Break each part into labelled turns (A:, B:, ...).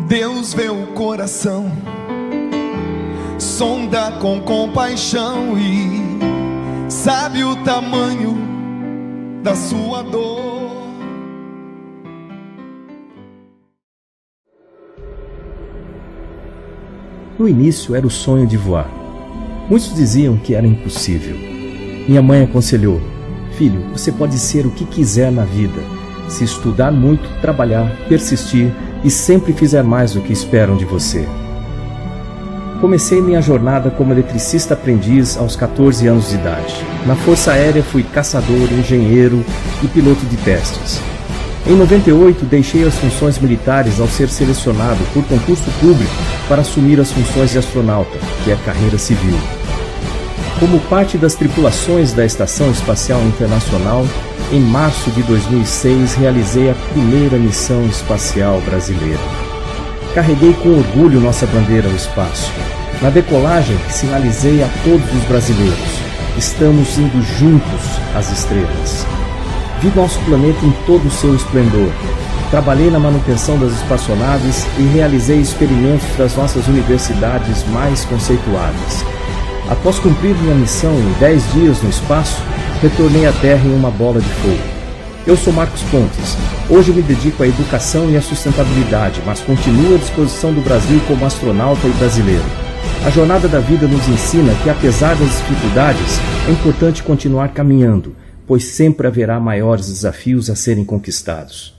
A: Deus vê o coração, sonda com compaixão e sabe o tamanho da sua dor.
B: No início era o sonho de voar. Muitos diziam que era impossível. Minha mãe aconselhou: filho, você pode ser o que quiser na vida, se estudar muito, trabalhar, persistir e sempre fizer mais do que esperam de você. Comecei minha jornada como eletricista aprendiz aos 14 anos de idade. Na Força Aérea fui caçador, engenheiro e piloto de testes. Em 98, deixei as funções militares ao ser selecionado por concurso público para assumir as funções de astronauta, que é carreira civil. Como parte das tripulações da Estação Espacial Internacional, em março de 2006 realizei a primeira missão espacial brasileira. Carreguei com orgulho nossa bandeira ao espaço. Na decolagem, sinalizei a todos os brasileiros: estamos indo juntos às estrelas. Vi nosso planeta em todo o seu esplendor. Trabalhei na manutenção das espaçonaves e realizei experimentos das nossas universidades mais conceituadas. Após cumprir minha missão em 10 dias no espaço, retornei à Terra em uma bola de fogo. Eu sou Marcos Pontes. Hoje me dedico à educação e à sustentabilidade, mas continuo à disposição do Brasil como astronauta e brasileiro. A jornada da vida nos ensina que, apesar das dificuldades, é importante continuar caminhando, pois sempre haverá maiores desafios a serem conquistados.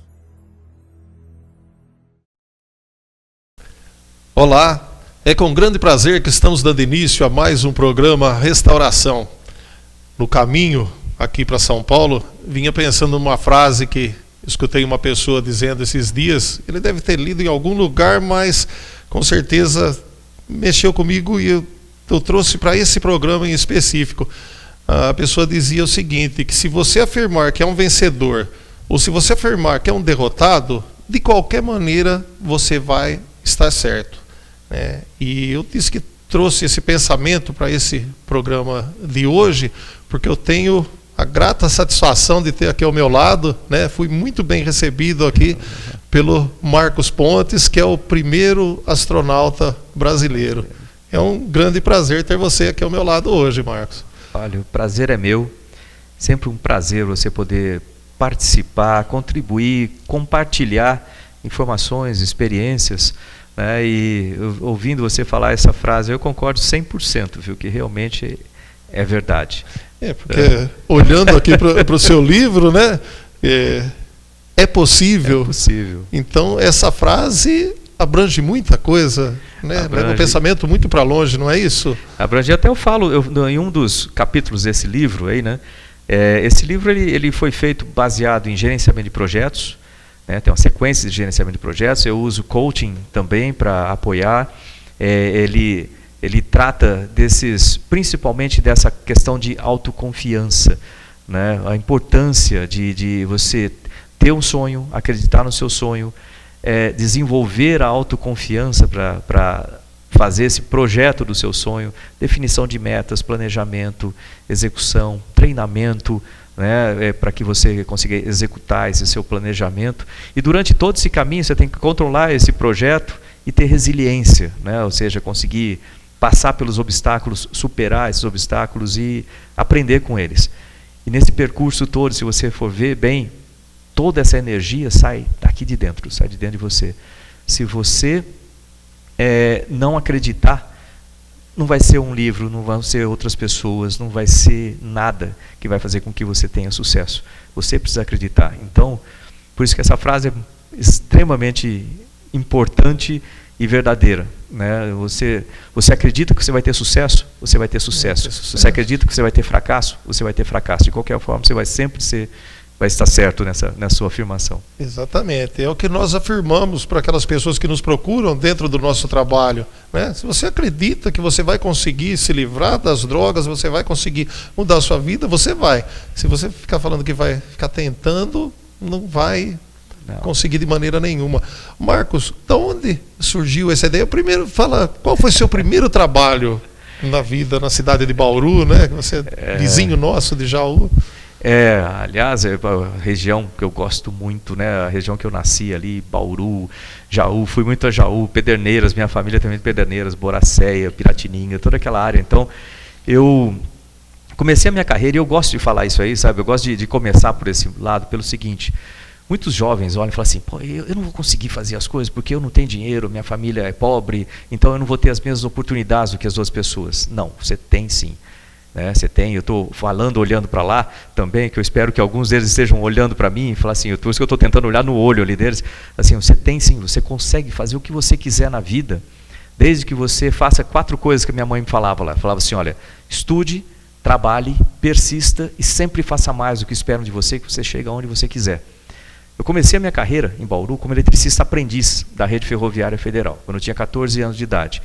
C: Olá, é com grande prazer que estamos dando início a mais um programa Restauração. No caminho aqui para São Paulo, vinha pensando numa frase que escutei uma pessoa dizendo esses dias. Ele deve ter lido em algum lugar, mas com certeza mexeu comigo e eu trouxe para esse programa em específico. A pessoa dizia o seguinte, que se você afirmar que é um vencedor, ou se você afirmar que é um derrotado, de qualquer maneira você vai estar certo. E eu disse que trouxe esse pensamento para esse programa de hoje, porque eu tenho a grata satisfação de ter aqui ao meu lado, fui muito bem recebido aqui pelo Marcos Pontes, que é o primeiro astronauta brasileiro. É um grande prazer ter você aqui ao meu lado hoje, Marcos.
D: Olha, o prazer é meu. Sempre um prazer você poder participar, contribuir, compartilhar informações, experiências, e ouvindo você falar essa frase, eu concordo 100%, viu, que realmente é verdade.
C: Porque olhando aqui para o seu livro, é possível. É
D: possível.
C: Então essa frase abrange muita coisa, leva o pensamento muito para longe, não é isso?
D: Abrange, até eu falo em um dos capítulos desse livro aí, esse livro ele foi feito baseado em gerenciamento de projetos, tem uma sequência de gerenciamento de projetos. Eu uso coaching também para apoiar. Ele trata principalmente dessa questão de autoconfiança, a importância de você ter um sonho, acreditar no seu sonho, desenvolver a autoconfiança para fazer esse projeto do seu sonho, definição de metas, planejamento, execução, treinamento, para que você consiga executar esse seu planejamento. E durante todo esse caminho você tem que controlar esse projeto e ter resiliência, ou seja, conseguir passar pelos obstáculos, superar esses obstáculos e aprender com eles. E nesse percurso todo, se você for ver bem, toda essa energia sai daqui de dentro, sai de dentro de você. Se você não acreditar, não vai ser um livro, não vão ser outras pessoas, não vai ser nada que vai fazer com que você tenha sucesso. Você precisa acreditar. Então, por isso que essa frase é extremamente importante e verdadeira. Você acredita que você vai ter sucesso? Você vai ter sucesso. Você acredita que você vai ter fracasso? Você vai ter fracasso. De qualquer forma, você vai sempre vai estar certo na sua afirmação.
C: Exatamente, é o que nós afirmamos para aquelas pessoas que nos procuram dentro do nosso trabalho, Se você acredita que você vai conseguir se livrar das drogas, você vai conseguir mudar a sua vida, você vai. Se você ficar falando que vai ficar tentando, não vai conseguir de maneira nenhuma. Marcos, de onde surgiu essa ideia? Primeiro, fala, qual foi seu primeiro trabalho na vida, na cidade de Bauru, que você é vizinho nosso de Jaú?
D: Aliás, é a região que eu gosto muito, né? A região que eu nasci ali, Bauru, Jaú, fui muito a Jaú, Pederneiras, minha família também de Pederneiras, Boracéia, Piratininga, toda aquela área. Então, eu comecei a minha carreira, e eu gosto de falar isso aí, sabe? Eu gosto de começar por esse lado, pelo seguinte: muitos jovens olham e falam assim, pô, eu não vou conseguir fazer as coisas porque eu não tenho dinheiro, minha família é pobre, então eu não vou ter as mesmas oportunidades do que as outras pessoas. Não, você tem sim. Você tem, eu estou falando, olhando para lá também, que eu espero que alguns deles estejam olhando para mim e falar assim, por isso que eu estou tentando olhar no olho ali deles, assim, você tem sim, você consegue fazer o que você quiser na vida, desde que você faça 4 coisas que a minha mãe me falava lá. Falava assim, olha, estude, trabalhe, persista e sempre faça mais do que esperam de você, que você chega onde você quiser. Eu comecei a minha carreira em Bauru como eletricista aprendiz da Rede Ferroviária Federal, quando eu tinha 14 anos de idade.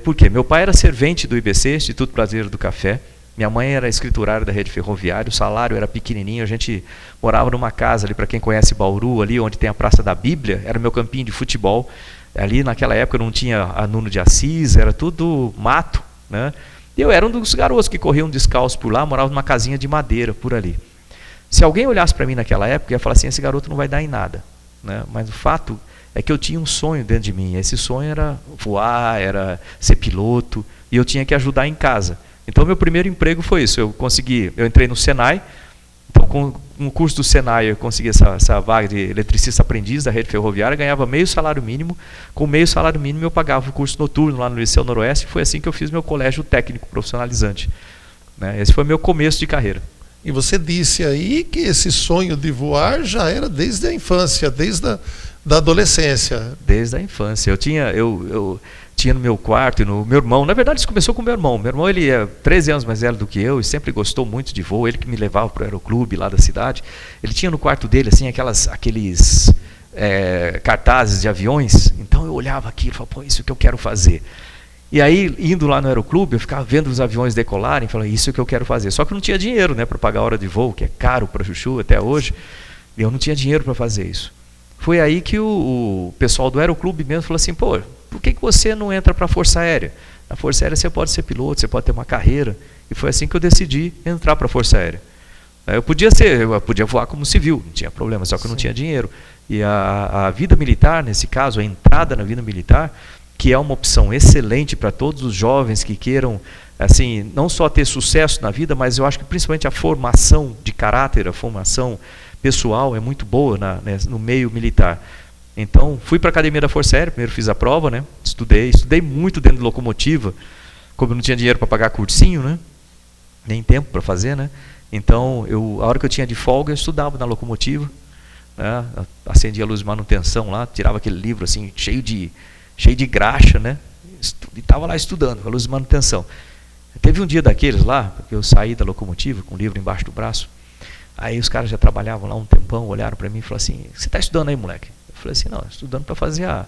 D: Por quê? Meu pai era servente do IBC, Instituto Brasileiro do Café. Minha mãe era escriturária da Rede Ferroviária, o salário era pequenininho, a gente morava numa casa ali, para quem conhece Bauru, ali onde tem a Praça da Bíblia, era o meu campinho de futebol. Ali naquela época não tinha a Nuno de Assis, era tudo mato, né? E eu era um dos garotos que corriam descalço por lá, morava numa casinha de madeira por ali. Se alguém olhasse para mim naquela época, ia falar assim, esse garoto não vai dar em nada, né? Mas o fato é que eu tinha um sonho dentro de mim. Esse sonho era voar, era ser piloto, e eu tinha que ajudar em casa. Então, meu primeiro emprego foi isso. Eu entrei no Senai, então com o curso do Senai eu consegui essa vaga de eletricista aprendiz da Rede Ferroviária, ganhava meio salário mínimo. Com meio salário mínimo eu pagava o curso noturno lá no Liceu Noroeste, e foi assim que eu fiz meu colégio técnico profissionalizante, né? Esse foi meu começo de carreira.
C: E você disse aí que esse sonho de voar já era desde a infância, da adolescência.
D: Desde a infância. Eu tinha no meu quarto, e no meu irmão, na verdade isso começou com o meu irmão. Meu irmão, ele é 13 anos mais velho do que eu e sempre gostou muito de voo, ele que me levava para o aeroclube lá da cidade. Ele tinha no quarto dele assim, aqueles cartazes de aviões, então eu olhava aquilo e falava, pô, isso que eu quero fazer. E aí, indo lá no aeroclube, eu ficava vendo os aviões decolarem, falava, isso é o que eu quero fazer. Só que eu não tinha dinheiro, né, para pagar a hora de voo, que é caro para chuchu até hoje, e eu não tinha dinheiro para fazer isso. Foi aí que o pessoal do aeroclube mesmo falou assim, pô, por que você não entra para a Força Aérea? Na Força Aérea você pode ser piloto, você pode ter uma carreira. E foi assim que eu decidi entrar para a Força Aérea. Eu podia voar como civil, não tinha problema, só que eu não tinha dinheiro. E a vida militar, nesse caso, a entrada na vida militar, que é uma opção excelente para todos os jovens que queiram, assim, não só ter sucesso na vida, mas eu acho que principalmente a formação de caráter, a formação pessoal é muito boa no meio militar. Então, fui para a academia da Força Aérea, primeiro fiz a prova, né? Estudei muito dentro de locomotiva, como eu não tinha dinheiro para pagar cursinho, né? Nem tempo para fazer, né? Então, a hora que eu tinha de folga, eu estudava na locomotiva, né? Acendia a luz de manutenção lá, tirava aquele livro assim, cheio de graxa, né? E estava lá estudando, a luz de manutenção. Teve um dia daqueles lá, porque eu saí da locomotiva com o livro embaixo do braço. Aí os caras já trabalhavam lá um tempão, olharam para mim e falaram assim, você está estudando aí, moleque? Eu falei assim, não, estudando para fazer a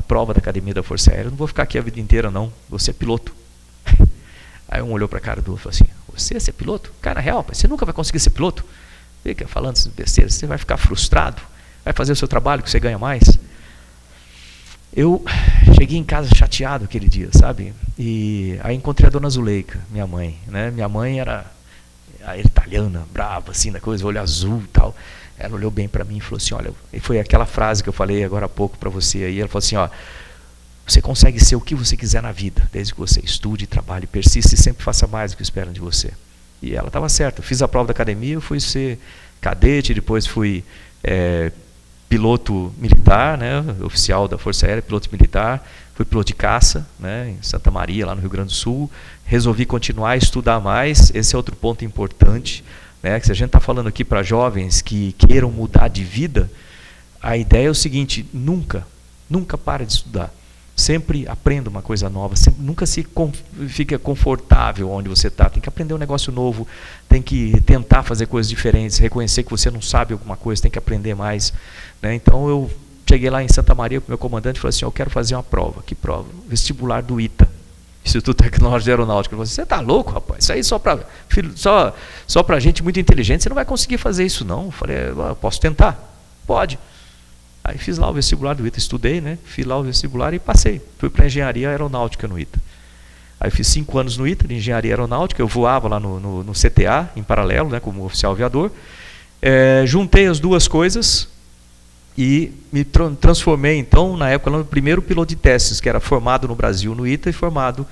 D: prova da academia da Força Aérea, eu não vou ficar aqui a vida inteira não, você é piloto. Aí um olhou para a cara do outro e falou assim, você ser piloto? Cara, real, você nunca vai conseguir ser piloto. Fica falando essas besteiras, você vai ficar frustrado, vai fazer o seu trabalho que você ganha mais. Eu cheguei em casa chateado aquele dia, sabe? E aí encontrei a dona Zuleika, minha mãe, né? Minha mãe era italiana, brava, assim, da coisa, olho azul e tal. Ela olhou bem para mim e falou assim, olha, e foi aquela frase que eu falei agora há pouco para você aí, ela falou assim, ó, você consegue ser o que você quiser na vida, desde que você estude, trabalhe, persista e sempre faça mais do que esperam de você. E ela estava certa, eu fiz a prova da academia, eu fui ser cadete, depois fui piloto militar, né, oficial da Força Aérea, piloto militar, fui piloto de caça, né, em Santa Maria, lá no Rio Grande do Sul, resolvi continuar a estudar mais, esse é outro ponto importante, né, que se a gente está falando aqui para jovens que queiram mudar de vida, a ideia é o seguinte, nunca pare de estudar, sempre aprenda uma coisa nova, nunca fique confortável onde você está, tem que aprender um negócio novo, tem que tentar fazer coisas diferentes, reconhecer que você não sabe alguma coisa, tem que aprender mais, né? Então eu cheguei lá em Santa Maria com o meu comandante e falei assim, eu quero fazer uma prova. Que prova? Vestibular do ITA, Instituto Tecnológico de Aeronáutica. Ele falou assim, você está louco, rapaz? Isso aí só para gente muito inteligente, você não vai conseguir fazer isso não. Eu falei, eu posso tentar? Pode. Aí fiz lá o vestibular do ITA, estudei, né? Fiz lá o vestibular e passei. Fui para engenharia aeronáutica no ITA. Aí eu fiz 5 anos no ITA, de engenharia aeronáutica, eu voava lá no CTA, em paralelo, né, como oficial aviador. Juntei as duas coisas e me transformei, então, na época, no primeiro piloto de testes, que era formado no Brasil, no ITA, e formado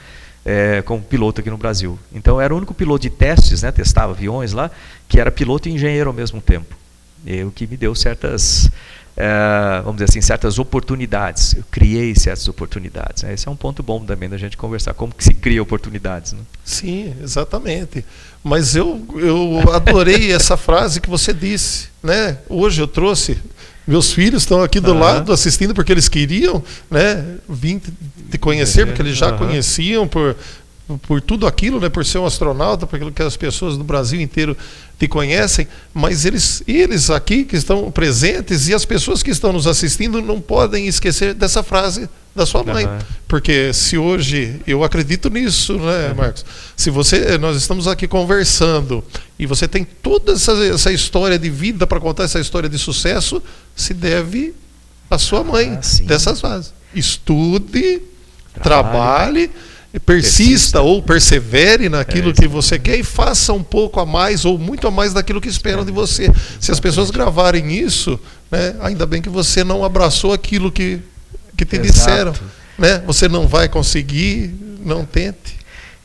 D: como piloto aqui no Brasil. Então, eu era o único piloto de testes, né, testava aviões lá, que era piloto e engenheiro ao mesmo tempo. O que me deu certas, vamos dizer assim, certas oportunidades. Eu criei certas oportunidades. Né? Esse é um ponto bom também da gente conversar, como que se cria oportunidades. Né?
C: Sim, exatamente. Mas eu adorei essa frase que você disse. Né? Hoje eu trouxe, meus filhos estão aqui do lado assistindo porque eles queriam, né, vir te conhecer, porque eles já conheciam por tudo aquilo, né, por ser um astronauta, por aquilo que as pessoas do Brasil inteiro te conhecem, mas eles aqui que estão presentes e as pessoas que estão nos assistindo não podem esquecer dessa frase da sua mãe, porque se hoje, eu acredito nisso, né, Marcos? Se nós estamos aqui conversando e você tem toda essa história de vida para contar, essa história de sucesso, se deve à sua mãe, dessas frases. Estude, trabalhe, persista ou persevere naquilo que você quer e faça um pouco a mais ou muito a mais daquilo que esperam de você. Se as pessoas gravarem isso, né, ainda bem que você não abraçou aquilo que te disseram. Né? Você não vai conseguir, não tente.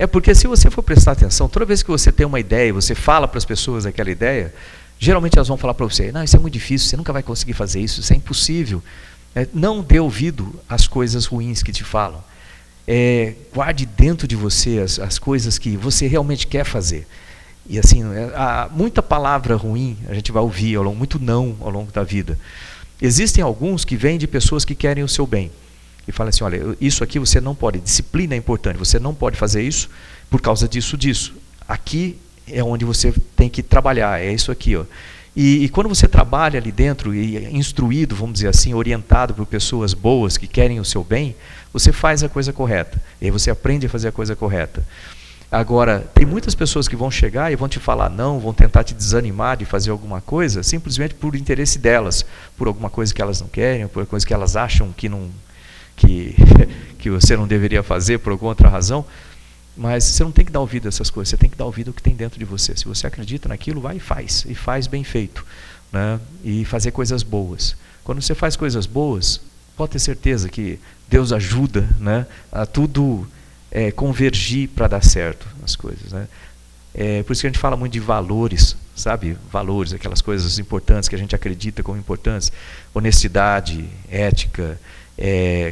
D: Porque se você for prestar atenção, toda vez que você tem uma ideia e você fala para as pessoas aquela ideia, geralmente elas vão falar para você, não, isso é muito difícil, você nunca vai conseguir fazer isso, isso é impossível. Não dê ouvido às coisas ruins que te falam. Guarde dentro de você as coisas que você realmente quer fazer. E assim, muita palavra ruim a gente vai ouvir, muito não ao longo da vida. Existem alguns que vêm de pessoas que querem o seu bem. E falam assim, olha, isso aqui você não pode, disciplina é importante, você não pode fazer isso por causa disso. Aqui é onde você tem que trabalhar, é isso aqui. Ó. E quando você trabalha ali dentro, e instruído, vamos dizer assim, orientado por pessoas boas que querem o seu bem, você faz a coisa correta. E aí você aprende a fazer a coisa correta. Agora, tem muitas pessoas que vão chegar e vão te falar não, vão tentar te desanimar de fazer alguma coisa, simplesmente por interesse delas, por alguma coisa que elas não querem, por coisa que elas acham que você não deveria fazer por alguma outra razão. Mas você não tem que dar ouvido a essas coisas, você tem que dar ouvido ao que tem dentro de você. Se você acredita naquilo, vai e faz bem feito, né? E fazer coisas boas. Quando você faz coisas boas, pode ter certeza que Deus ajuda, né, a tudo convergir para dar certo as coisas, né? Por isso que a gente fala muito de valores, sabe? Valores, aquelas coisas importantes que a gente acredita como importantes. Honestidade, ética,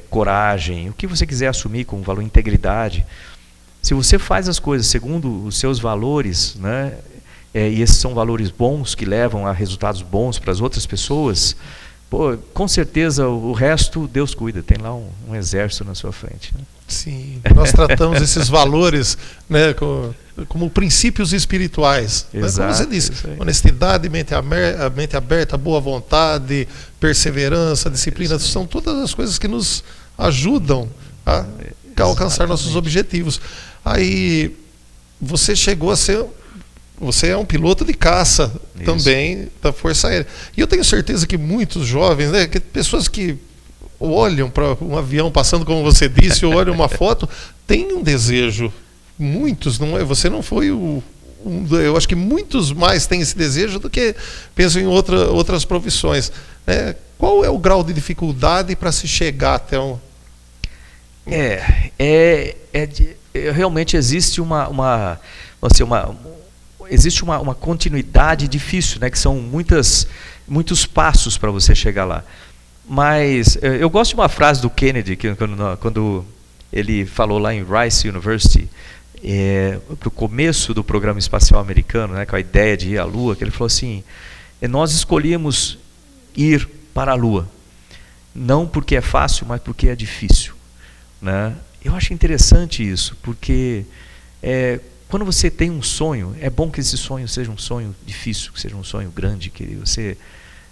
D: coragem, o que você quiser assumir como valor, integridade. Se você faz as coisas segundo os seus valores, né, e esses são valores bons que levam a resultados bons para as outras pessoas, com certeza o resto Deus cuida, tem lá um exército na sua frente. Né?
C: Sim, nós tratamos esses valores, né, como princípios espirituais.
D: Exato,
C: como você disse, honestidade, mente aberta, boa vontade, perseverança, disciplina, são todas as coisas que nos ajudam a alcançar nossos objetivos. Aí você chegou a ser, você é um piloto de caça também da Força Aérea. E eu tenho certeza que muitos jovens, né, que pessoas que olham para um avião passando, como você disse, ou olham uma foto, têm um desejo. Muitos, não é? Você não foi eu acho que muitos mais têm esse desejo do que pensam em outras profissões. Né? Qual é o grau de dificuldade para se chegar até um...
D: realmente existe uma continuidade difícil, né, que são muitos passos para você chegar lá. Mas eu gosto de uma frase do Kennedy, que quando ele falou lá em Rice University, para o começo do programa espacial americano, né, com a ideia de ir à Lua, que ele falou assim, nós escolhemos ir para a Lua, não porque é fácil, mas porque é difícil. Né? Eu acho interessante isso, porque quando você tem um sonho, é bom que esse sonho seja um sonho difícil, que seja um sonho grande, que você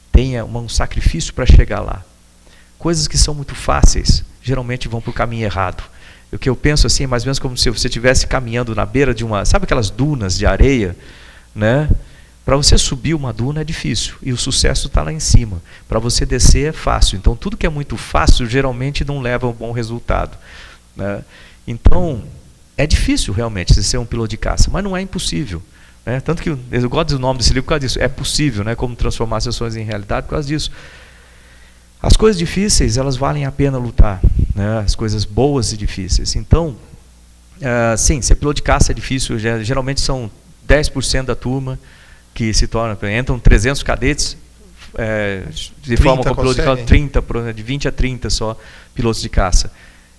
D: tenha um sacrifício para chegar lá. Coisas que são muito fáceis, geralmente vão para o caminho errado. O que eu penso assim é mais ou menos como se você estivesse caminhando na beira de sabe aquelas dunas de areia? Né? Para você subir uma duna é difícil, e o sucesso está lá em cima. Para você descer é fácil. Então, tudo que é muito fácil, geralmente não leva a um bom resultado. Né? Então, é difícil realmente você ser um piloto de caça, mas não é impossível. Né? Tanto que eu gosto do nome desse livro por causa disso. É possível, né? Como transformar seus sonhos em realidade por causa disso. As coisas difíceis, elas valem a pena lutar. Né? As coisas boas e difíceis. Então, sim, ser piloto de caça é difícil. Geralmente são 10% da turma que se torna... Entram 300 cadetes, de forma como piloto de caça, 30, de 20 a 30 só pilotos de caça.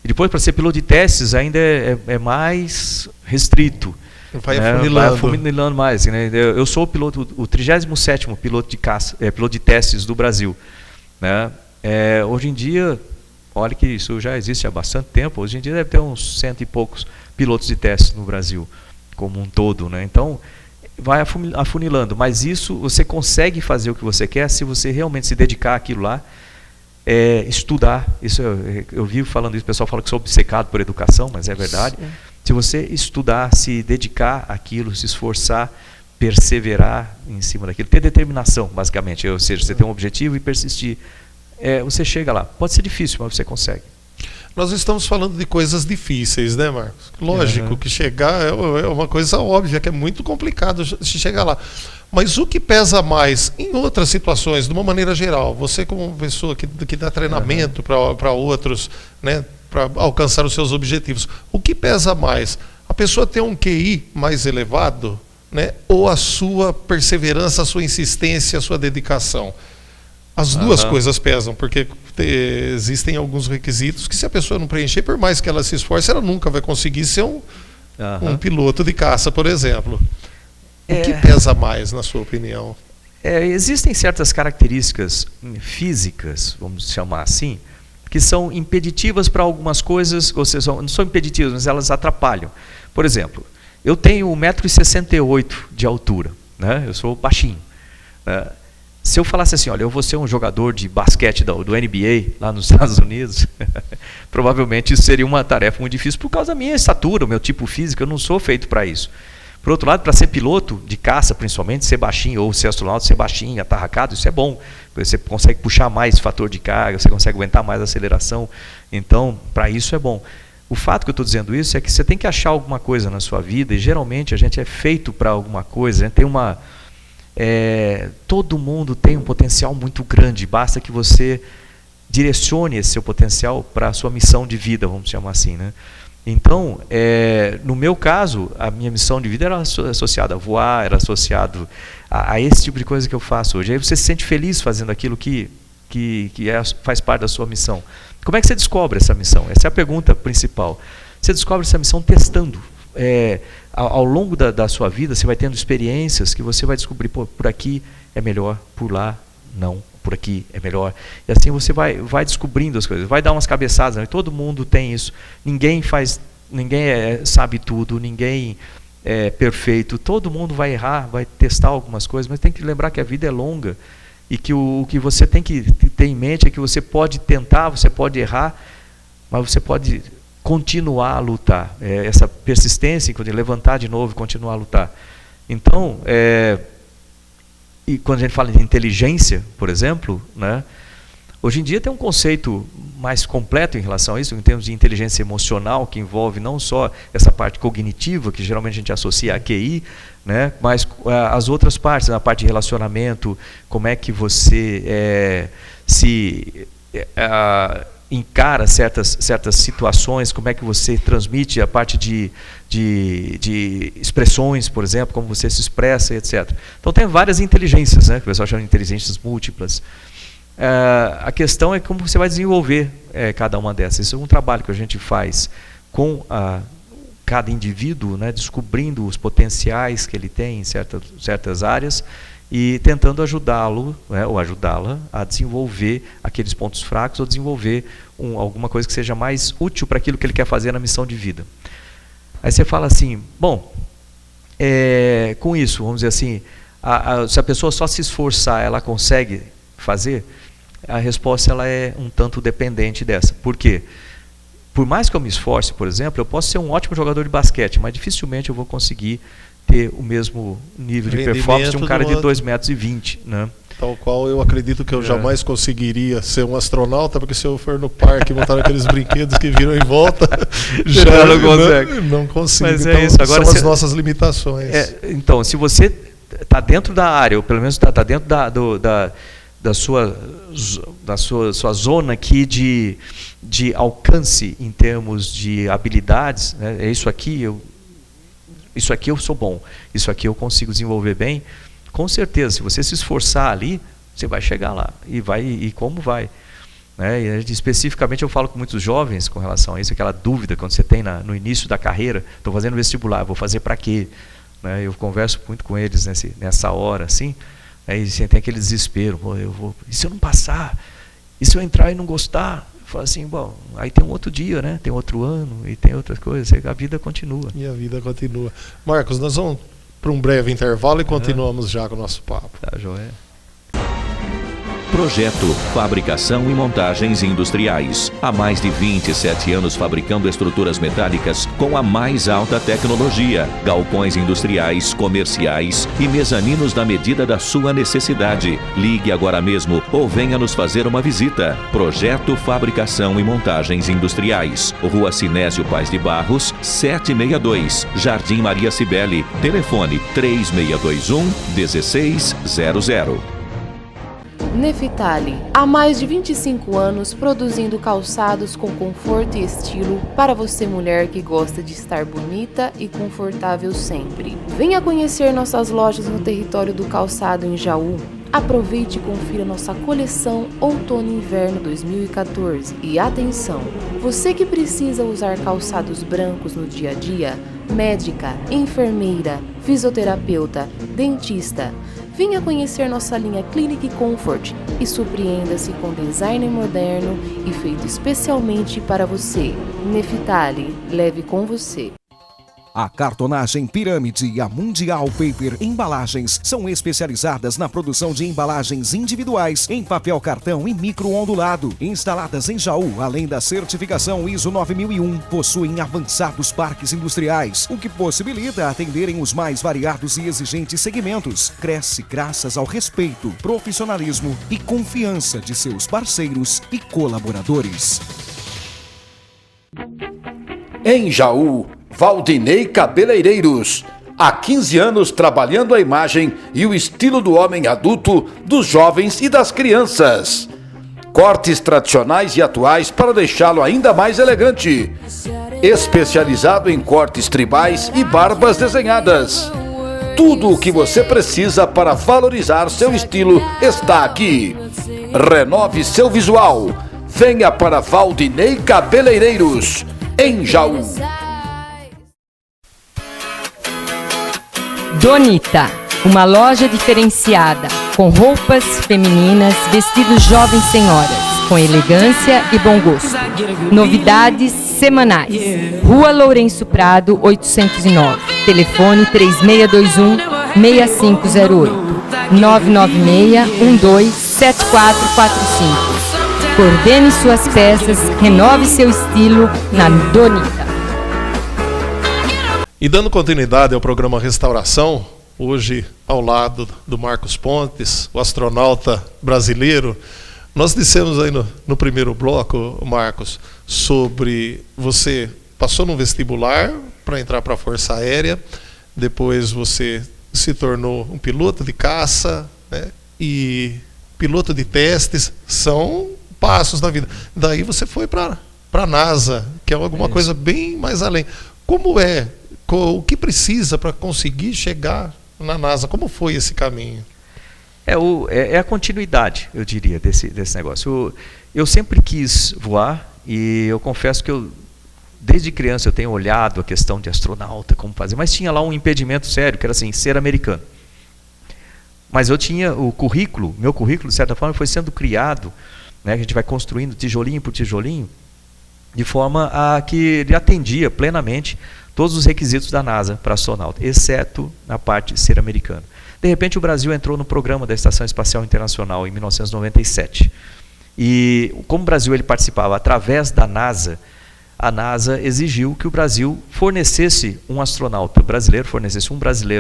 D: E depois, para ser piloto de testes, ainda é mais restrito.
C: Vai afunilando.
D: Vai afunilando mais. Né? Eu sou o 37º piloto de caça, piloto de testes do Brasil. Né? Hoje em dia, olha que isso já existe há bastante tempo, hoje em dia deve ter uns 100 e poucos pilotos de testes no Brasil, como um todo. Né? Então, vai afunilando, mas isso você consegue fazer o que você quer se você realmente se dedicar àquilo lá, estudar. Isso eu vivo falando isso, o pessoal fala que sou obcecado por educação, mas é verdade. Sim. Se você estudar, se dedicar àquilo, se esforçar, perseverar em cima daquilo, ter determinação, basicamente, ou seja, você tem um objetivo e persistir, você chega lá. Pode ser difícil, mas você consegue.
C: Nós estamos falando de coisas difíceis, né, Marcos? Lógico que chegar é uma coisa óbvia, que é muito complicado chegar lá. Mas o que pesa mais em outras situações, de uma maneira geral, você como pessoa que dá treinamento para outros, né, para alcançar os seus objetivos, o que pesa mais? A pessoa ter um QI mais elevado, né, ou a sua perseverança, a sua insistência, a sua dedicação? As duas coisas pesam, porque existem alguns requisitos que, se a pessoa não preencher, por mais que ela se esforce, ela nunca vai conseguir ser um piloto de caça, por exemplo. O que pesa mais, na sua opinião?
D: Existem certas características físicas, vamos chamar assim, que são impeditivas para algumas coisas, ou seja, não são impeditivas, mas elas atrapalham. Por exemplo, eu tenho 1,68 m de altura, né? Eu sou baixinho. Se eu falasse assim, olha, eu vou ser um jogador de basquete do NBA lá nos Estados Unidos, provavelmente isso seria uma tarefa muito difícil por causa da minha estatura, o meu tipo físico, eu não sou feito para isso. Por outro lado, para ser piloto de caça, principalmente, ser baixinho, ou ser astronauta, ser baixinho, atarracado, isso é bom. Você consegue puxar mais fator de carga, você consegue aguentar mais aceleração. Então, para isso é bom. O fato que eu estou dizendo isso é que você tem que achar alguma coisa na sua vida, e geralmente a gente é feito para alguma coisa, a gente tem uma... todo mundo tem um potencial muito grande, basta que você direcione esse seu potencial para a sua missão de vida, vamos chamar assim, né? Então, no meu caso, a minha missão de vida era associada a voar, era associado a esse tipo de coisa que eu faço hoje. Aí você se sente feliz fazendo aquilo que faz parte da sua missão. Como é que você descobre essa missão? Essa é a pergunta principal. Você descobre essa missão testando. Ao longo da sua vida, você vai tendo experiências que você vai descobrir, pô, por aqui é melhor, por lá não, por aqui é melhor. E assim você vai descobrindo as coisas, vai dar umas cabeçadas, né? Todo mundo tem isso. Ninguém sabe tudo, ninguém é perfeito. Todo mundo vai errar, vai testar algumas coisas, mas tem que lembrar que a vida é longa e que o que você tem que ter em mente é que você pode tentar, você pode errar, mas você pode continuar a lutar. Essa persistência, levantar de novo e continuar a lutar. Então, e quando a gente fala de inteligência, por exemplo, né, hoje em dia tem um conceito mais completo em relação a isso, em termos de inteligência emocional, que envolve não só essa parte cognitiva, que geralmente a gente associa a QI, né, mas as outras partes, a parte de relacionamento, como é que você encara certas situações, como é que você transmite a parte de expressões, por exemplo, como você se expressa, etc. Então tem várias inteligências, né, que o pessoal chama de inteligências múltiplas. A questão é como você vai desenvolver cada uma dessas. Isso é um trabalho que a gente faz com cada indivíduo, né, descobrindo os potenciais que ele tem em certas áreas e tentando ajudá-lo, né, ou ajudá-la a desenvolver aqueles pontos fracos ou desenvolver alguma coisa que seja mais útil para aquilo que ele quer fazer na missão de vida. Aí você fala assim, bom, com isso, vamos dizer assim, se a pessoa só se esforçar, ela consegue fazer? A resposta ela é um tanto dependente dessa. Por quê? Por mais que eu me esforce, por exemplo, eu posso ser um ótimo jogador de basquete, mas dificilmente eu vou conseguir ter o mesmo nível de performance de um cara de 2,20 m, né?
C: Tal qual eu acredito que eu jamais conseguiria ser um astronauta, porque se eu for no parque montar aqueles brinquedos que viram em volta, já
D: não consegue.
C: Não consigo.
D: Mas
C: então,
D: é isso. Agora,
C: são as nossas limitações.
D: Então, se você está dentro da área, ou pelo menos está dentro da sua zona aqui de alcance em termos de habilidades, né? É isso aqui eu sou bom, isso aqui eu consigo desenvolver bem. Com certeza, se você se esforçar ali, você vai chegar lá. E como vai? Né? E especificamente eu falo com muitos jovens com relação a isso, aquela dúvida quando você tem no início da carreira, estou fazendo vestibular, vou fazer para quê? Né? Eu converso muito com eles nessa hora, assim, aí você tem aquele desespero, e se eu não passar? E se eu entrar e não gostar? Eu falo assim, bom, aí tem um outro dia, né? Tem outro ano e tem outras coisas, a vida continua.
C: E a vida continua. Marcos, nós vamos para um breve intervalo e continuamos já com o nosso papo.
D: Tá, joia.
E: Projeto Fabricação e Montagens Industriais. Há mais de 27 anos fabricando estruturas metálicas com a mais alta tecnologia, galpões industriais, comerciais e mezaninos na medida da sua necessidade. Ligue agora mesmo ou venha nos fazer uma visita. Projeto Fabricação e Montagens Industriais. Rua Sinésio Paz de Barros, 762, Jardim Maria Cibele. Telefone 3621-1600.
F: Nefitali, há mais de 25 anos produzindo calçados com conforto e estilo para você mulher que gosta de estar bonita e confortável sempre. Venha conhecer nossas lojas no território do calçado em Jaú. Aproveite e confira nossa coleção Outono e Inverno 2014. E atenção, você que precisa usar calçados brancos no dia a dia, médica, enfermeira, fisioterapeuta, dentista, venha conhecer nossa linha Clinic Comfort e surpreenda-se com design moderno e feito especialmente para você. Nefitali, leve com você.
G: A Cartonagem Pirâmide e a Mundial Paper Embalagens são especializadas na produção de embalagens individuais em papel cartão e micro-ondulado. Instaladas em Jaú, além da certificação ISO 9001, possuem avançados parques industriais, o que possibilita atenderem os mais variados e exigentes segmentos. Cresce graças ao respeito, profissionalismo e confiança de seus parceiros e colaboradores.
H: Em Jaú, Valdinei Cabeleireiros. Há 15 anos trabalhando a imagem e o estilo do homem adulto, dos jovens e das crianças. Cortes tradicionais e atuais para deixá-lo ainda mais elegante. Especializado em cortes tribais e barbas desenhadas. Tudo o que você precisa para valorizar seu estilo está aqui. Renove seu visual. Venha para Valdinei Cabeleireiros, em Jaú.
I: Donita, uma loja diferenciada, com roupas femininas, vestidos jovens senhoras, com elegância e bom gosto. Novidades semanais. Rua Lourenço Prado, 809. Telefone 3621-6508. 996-127445. Coordene suas peças, renove seu estilo na Donita.
C: E dando continuidade ao programa Restauração, hoje ao lado do Marcos Pontes, o astronauta brasileiro, nós dissemos aí no primeiro bloco, Marcos, sobre você passou num vestibular para entrar para a Força Aérea, depois você se tornou um piloto de caça, né, e piloto de testes, são passos da vida. Daí você foi para a NASA, que é alguma coisa bem mais além. Como é? O que precisa para conseguir chegar na NASA? Como foi esse caminho?
D: É a continuidade, eu diria, desse negócio. Eu sempre quis voar e eu confesso que desde criança eu tenho olhado a questão de astronauta, como fazer, mas tinha lá um impedimento sério, que era assim, ser americano. Mas eu tinha o currículo, meu currículo de certa forma foi sendo criado, né, a gente vai construindo tijolinho por tijolinho, de forma a que ele atendia plenamente todos os requisitos da NASA para astronauta, exceto na parte de ser americano. De repente o Brasil entrou no programa da Estação Espacial Internacional em 1997. E como o Brasil ele participava através da NASA, a NASA exigiu que o Brasil fornecesse um astronauta brasileiro,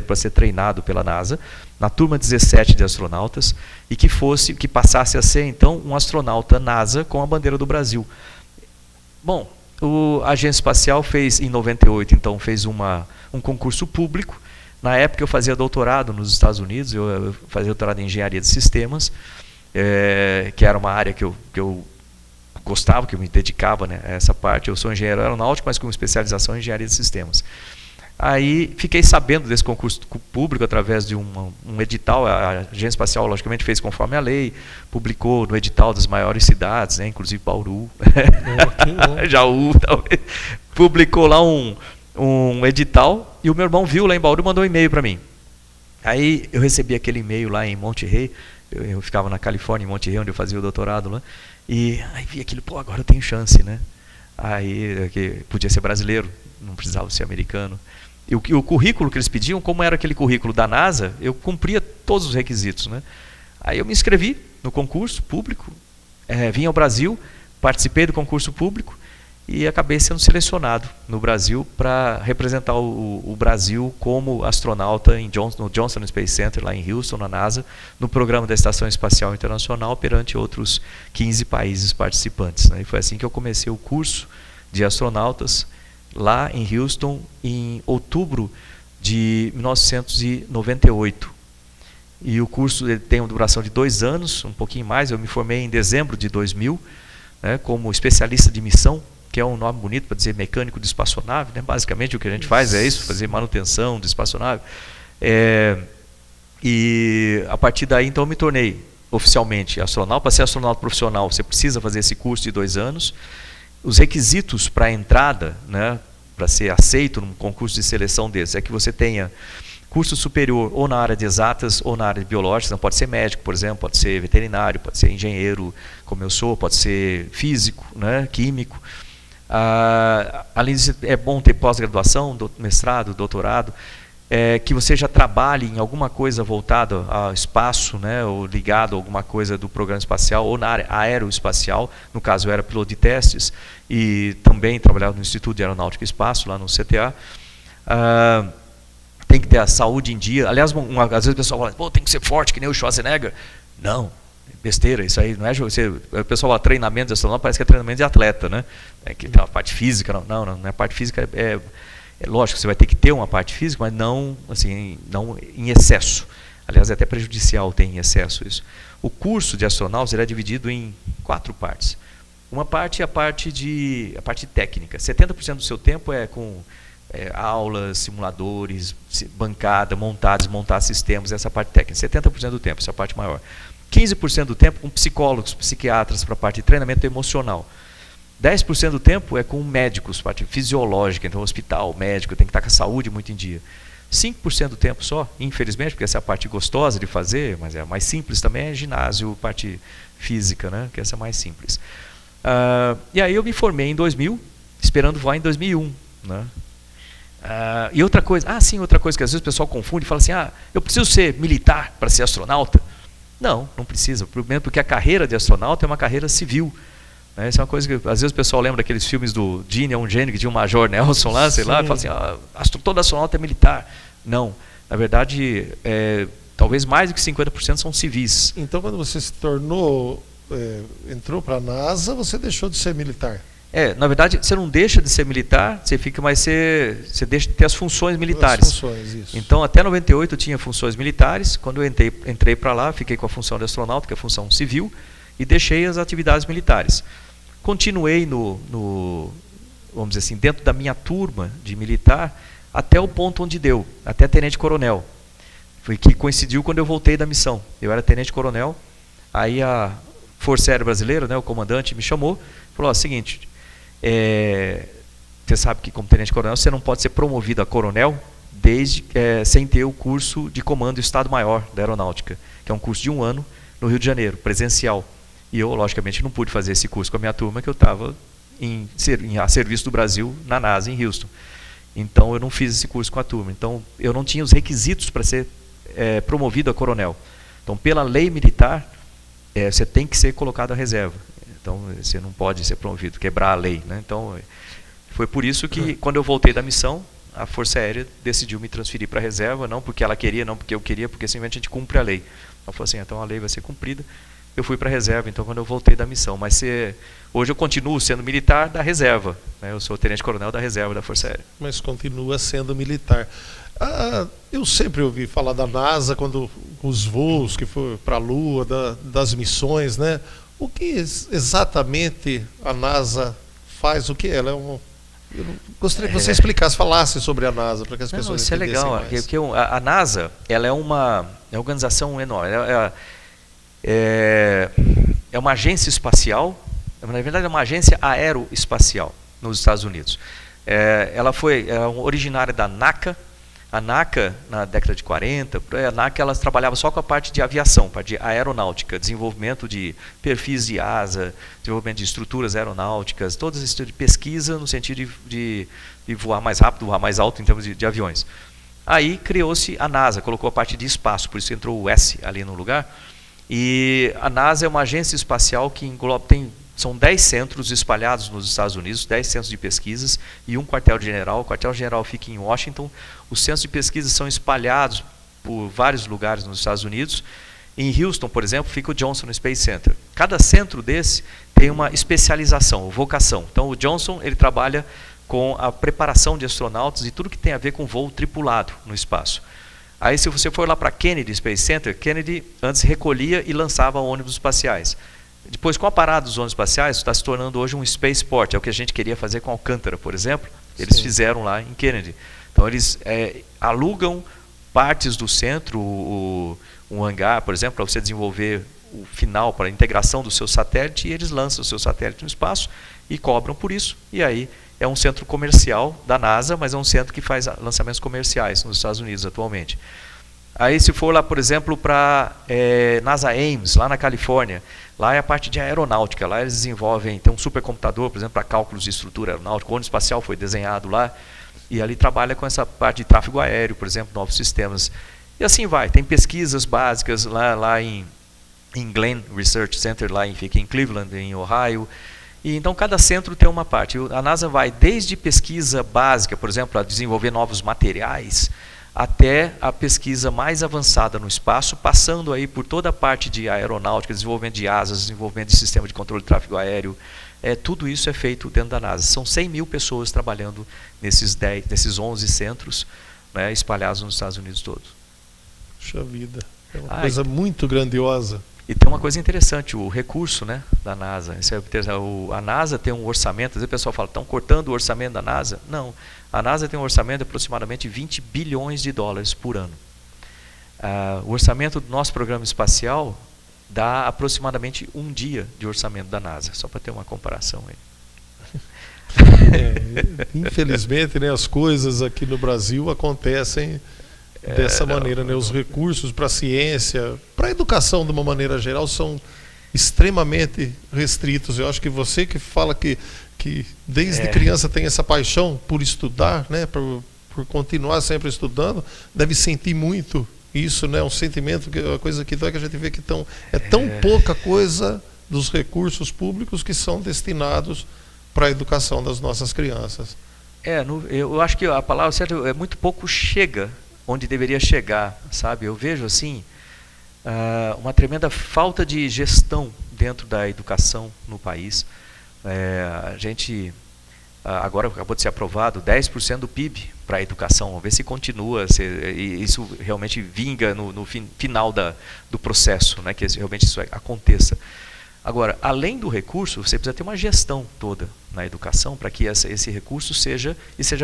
D: para ser treinado pela NASA, na turma 17 de astronautas, e que passasse a ser, então, um astronauta NASA com a bandeira do Brasil. Bom, a Agência Espacial fez, em 98, então, fez um concurso público. Na época eu fazia doutorado nos Estados Unidos, eu fazia doutorado em Engenharia de Sistemas, que era uma área que eu gostava, que eu me dedicava, né, a essa parte. Eu sou engenheiro aeronáutico, mas com especialização em Engenharia de Sistemas. Aí fiquei sabendo desse concurso público através de um edital. A Agência Espacial, logicamente, fez conforme a lei, publicou no edital das maiores cidades, né, inclusive Bauru, Jaú, talvez. Publicou lá um edital, e o meu irmão viu lá em Bauru e mandou um e-mail para mim. Aí eu recebi aquele e-mail lá em Monterey, eu ficava na Califórnia, em Monterey, onde eu fazia o doutorado lá, e aí vi aquilo, pô, agora eu tenho chance, né? Aí, que podia ser brasileiro, não precisava ser americano. E o currículo que eles pediam, como era aquele currículo da NASA, eu cumpria todos os requisitos, né? Aí eu me inscrevi no concurso público, vim ao Brasil, participei do concurso público e acabei sendo selecionado no Brasil para representar o Brasil como astronauta no Johnson Space Center, lá em Houston, na NASA, no programa da Estação Espacial Internacional, perante outros 15 países participantes, né? E foi assim que eu comecei o curso de astronautas lá em Houston, em outubro de 1998. E o curso tem uma duração de 2 anos, um pouquinho mais. Eu me formei em dezembro de 2000, né, como especialista de missão, que é um nome bonito para dizer mecânico de espaçonave, né? Basicamente o que a gente faz é isso, fazer manutenção de espaçonave. E a partir daí, então, eu me tornei oficialmente astronauta. Para ser astronauta profissional, você precisa fazer esse curso de 2 anos. Os requisitos para a entrada, né, para ser aceito num concurso de seleção desses, é que você tenha curso superior ou na área de exatas ou na área de biológicas. Não pode ser médico, por exemplo, pode ser veterinário, pode ser engenheiro, como eu sou, pode ser físico, né, químico. Além disso, é bom ter pós-graduação, mestrado, doutorado, que você já trabalhe em alguma coisa voltada ao espaço, né, ou ligado a alguma coisa do programa espacial, ou na área aeroespacial. No caso, eu era piloto de testes e também trabalhava no Instituto de Aeronáutica e Espaço, lá no CTA. Tem que ter a saúde em dia. Aliás, às vezes o pessoal fala, pô, tem que ser forte que nem o Schwarzenegger. Não, besteira, isso aí não é. O pessoal fala treinamento de astronauta, parece que é treinamento de atleta, né? Que tem uma parte física. Não é parte física. É lógico que você vai ter que ter uma parte física, mas não, assim, não em excesso. Aliás, é até prejudicial ter em excesso isso. O curso de astronautas é dividido em 4 partes. Uma parte é a parte técnica. 70% do seu tempo é com aulas, simuladores, bancada, montar, desmontar sistemas, essa parte técnica. 70% do tempo, essa é a parte maior. 15% do tempo com psicólogos, psiquiatras, para a parte de treinamento emocional. 10% do tempo é com médicos, parte fisiológica, então hospital, médico, tem que estar com a saúde muito em dia. 5% do tempo só, infelizmente, porque essa é a parte gostosa de fazer, mas é a mais simples também, é ginásio, parte física, né, que essa é mais simples. E aí eu me formei em 2000, esperando voar em 2001. Né? E outra coisa, outra coisa que às vezes o pessoal confunde e fala assim, eu preciso ser militar para ser astronauta? Não precisa, primeiro porque a carreira de astronauta é uma carreira civil. Essa é uma coisa que às vezes o pessoal lembra daqueles filmes do Gene, um gênio que tinha um Major Nelson lá, sei lá, e fala assim, todo astronauta é militar. Não, na verdade, talvez mais do que 50% são civis.
C: Então, quando você se tornou, entrou para a NASA, você deixou de ser militar?
D: Na verdade, você não deixa de ser militar, você deixa de ter as funções militares.
C: As funções, isso.
D: Então, até 98 eu tinha funções militares. Quando eu entrei para lá, fiquei com a função de astronauta, que é a função civil, e deixei as atividades militares. Continuei vamos dizer assim, dentro da minha turma de militar, até o ponto onde deu, até tenente-coronel. Foi que coincidiu quando eu voltei da missão. Eu era tenente-coronel, aí a Força Aérea Brasileira, né, o comandante, me chamou, falou, seguinte, você sabe que como tenente-coronel você não pode ser promovido a coronel sem ter o curso de comando Estado-Maior da Aeronáutica, que é um curso de 1 ano no Rio de Janeiro, presencial. E eu, logicamente, não pude fazer esse curso com a minha turma, que eu estava a serviço do Brasil na NASA, em Houston. Então, eu não fiz esse curso com a turma. Então, eu não tinha os requisitos para ser promovido a coronel. Então, pela lei militar, você tem que ser colocado à reserva. Então, você não pode ser promovido, quebrar a lei. Né? Então, Foi por isso que, quando eu voltei da missão, a Força Aérea decidiu me transferir para a reserva, não porque ela queria, não porque eu queria, porque simplesmente a gente cumpre a lei. Ela falou assim, então a lei vai ser cumprida. Eu fui para a reserva, então, quando eu voltei da missão. Mas hoje eu continuo sendo militar da reserva, né? Eu sou tenente-coronel da reserva da Força Aérea.
C: Mas continua sendo militar. Eu sempre ouvi falar da NASA, quando os voos que foram para a Lua, das missões, né? O que exatamente a NASA faz? O que ela é eu gostaria que você explicasse, falasse sobre a NASA, para que as pessoas
D: isso
C: entendessem
D: é legal,
C: mais.
D: porque a NASA, ela é uma organização enorme. É uma agência espacial, na verdade é uma agência aeroespacial nos Estados Unidos. Ela foi originária da NACA. A NACA, na década de 40, a NACA ela trabalhava só com a parte de aviação, parte de aeronáutica, desenvolvimento de perfis de asa, desenvolvimento de estruturas aeronáuticas, todo esse tipo de pesquisa no sentido de voar mais rápido, voar mais alto em termos de aviões. Aí criou-se a NASA, colocou a parte de espaço, por isso entrou o S ali no lugar. E a NASA é uma agência espacial que engloba, são 10 centros espalhados nos Estados Unidos, 10 centros de pesquisas e um quartel-general. O quartel-general fica em Washington. Os centros de pesquisa são espalhados por vários lugares nos Estados Unidos. Em Houston, por exemplo, fica o Johnson Space Center. Cada centro desse tem uma especialização, vocação. Então, o Johnson ele trabalha com a preparação de astronautas e tudo que tem a ver com voo tripulado no espaço. Aí, se você for lá para Kennedy Space Center, Kennedy antes recolhia e lançava ônibus espaciais. Depois, com a parada dos ônibus espaciais, está se tornando hoje um spaceport. É o que a gente queria fazer com Alcântara, por exemplo. Eles fizeram lá em Kennedy. Então, eles alugam partes do centro, um hangar, por exemplo, para você desenvolver o final, para a integração do seu satélite, e eles lançam o seu satélite no espaço e cobram por isso. E aí é um centro comercial da NASA, mas é um centro que faz lançamentos comerciais nos Estados Unidos atualmente. Aí, se for lá, por exemplo, para NASA Ames, lá na Califórnia, lá é a parte de aeronáutica. Lá eles desenvolvem, tem um supercomputador, por exemplo, para cálculos de estrutura aeronáutica. O ônibus espacial foi desenhado lá, e ali trabalha com essa parte de tráfego aéreo, por exemplo, novos sistemas. E assim vai. Tem pesquisas básicas lá em Glenn Research Center, fica em Cleveland, em Ohio. E então cada centro tem uma parte. A NASA vai desde pesquisa básica, por exemplo, a desenvolver novos materiais, até a pesquisa mais avançada no espaço, passando aí por toda a parte de aeronáutica, desenvolvimento de asas, desenvolvimento de sistema de controle de tráfego aéreo. Tudo isso é feito dentro da NASA. São 100 mil pessoas trabalhando nesses 11 centros, né, espalhados nos Estados Unidos todos.
C: Puxa vida, é uma coisa muito grandiosa.
D: E tem uma coisa interessante, o recurso, né, da NASA. A NASA tem um orçamento, às vezes o pessoal fala, estão cortando o orçamento da NASA? Não, a NASA tem um orçamento de aproximadamente 20 bilhões de dólares por ano. O orçamento do nosso programa espacial dá aproximadamente um dia de orçamento da NASA, só para ter uma comparação aí.
C: Infelizmente, né, as coisas aqui no Brasil acontecem dessa maneira, né? Os recursos para a ciência, para a educação de uma maneira geral, são extremamente restritos. Eu acho que você que fala que desde criança tem essa paixão por estudar, né, por continuar sempre estudando, deve sentir muito isso, né? Um sentimento, uma coisa que a gente vê que é tão pouca coisa dos recursos públicos que são destinados para a educação das nossas crianças.
D: Eu acho que a palavra certa é muito pouco chega onde deveria chegar, sabe? Eu vejo assim uma tremenda falta de gestão dentro da educação no país. A gente agora acabou de ser aprovado 10% do PIB para a educação. Vamos ver se continua, e isso realmente vinga no final do processo, né? Que realmente isso aconteça. Agora, além do recurso, você precisa ter uma gestão toda na educação para que esse recurso seja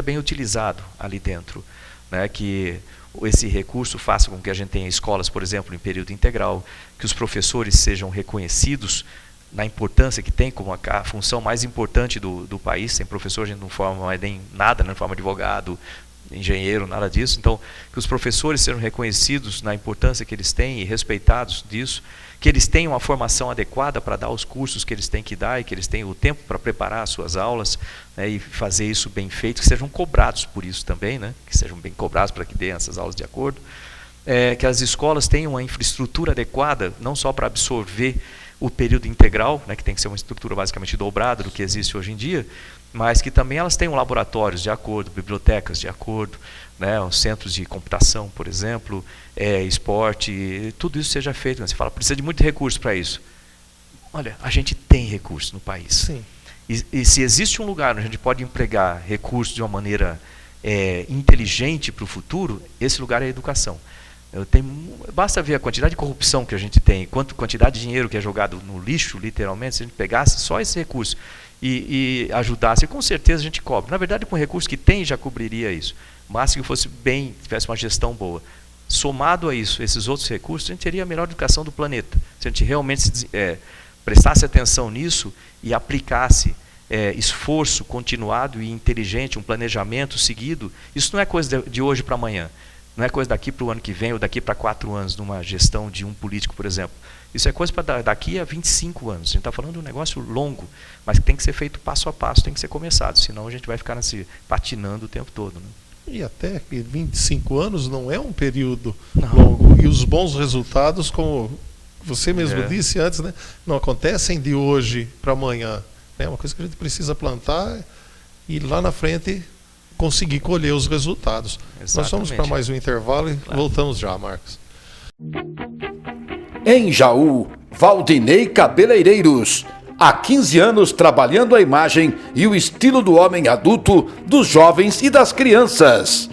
D: bem utilizado ali dentro. Né, que esse recurso faça com que a gente tenha escolas, por exemplo, em período integral, que os professores sejam reconhecidos na importância que tem como a função mais importante do país. Sem professor a gente não forma nem nada, não forma advogado, engenheiro, nada disso. Então, que os professores sejam reconhecidos na importância que eles têm e respeitados disso, que eles tenham uma formação adequada para dar os cursos que eles têm que dar e que eles tenham o tempo para preparar as suas aulas, né, e fazer isso bem feito, que sejam cobrados por isso também, né, que sejam bem cobrados para que deem essas aulas de acordo, que as escolas tenham uma infraestrutura adequada, não só para absorver o período integral, né, que tem que ser uma estrutura basicamente dobrada do que existe hoje em dia, mas que também elas tenham laboratórios de acordo, bibliotecas de acordo, né, os centros de computação, por exemplo, esporte, tudo isso seja feito. Você fala, precisa de muito recurso para isso. Olha, a gente tem recurso no país.
C: Sim.
D: E se existe um lugar onde a gente pode empregar recursos de uma maneira inteligente para o futuro, esse lugar é a educação. Basta ver a quantidade de corrupção que a gente tem, quantidade de dinheiro que é jogado no lixo, literalmente, se a gente pegasse só esse recurso e ajudasse, com certeza a gente cobre. Na verdade, com o recurso que tem, já cobriria isso. Mas se fosse bem, tivesse uma gestão boa. Somado a isso, esses outros recursos, a gente teria a melhor educação do planeta. Se a gente realmente prestasse atenção nisso e aplicasse esforço continuado e inteligente, um planejamento seguido, isso não é coisa de hoje para amanhã. Não é coisa daqui para o ano que vem ou daqui para 4 anos, numa gestão de um político, por exemplo. Isso é coisa para daqui a 25 anos. A gente está falando de um negócio longo, mas que tem que ser feito passo a passo, tem que ser começado, senão a gente vai ficar patinando o tempo todo. Né?
C: E até que 25 anos não é um período longo. E os bons resultados, como você mesmo disse antes, né, não acontecem de hoje para amanhã. É uma coisa que a gente precisa plantar e lá na frente conseguir colher os resultados. Exatamente. Nós vamos para mais um intervalo e voltamos já, Marcos.
H: Em Jaú, Valdinei Cabeleireiros. Há 15 anos trabalhando a imagem e o estilo do homem adulto, dos jovens e das crianças.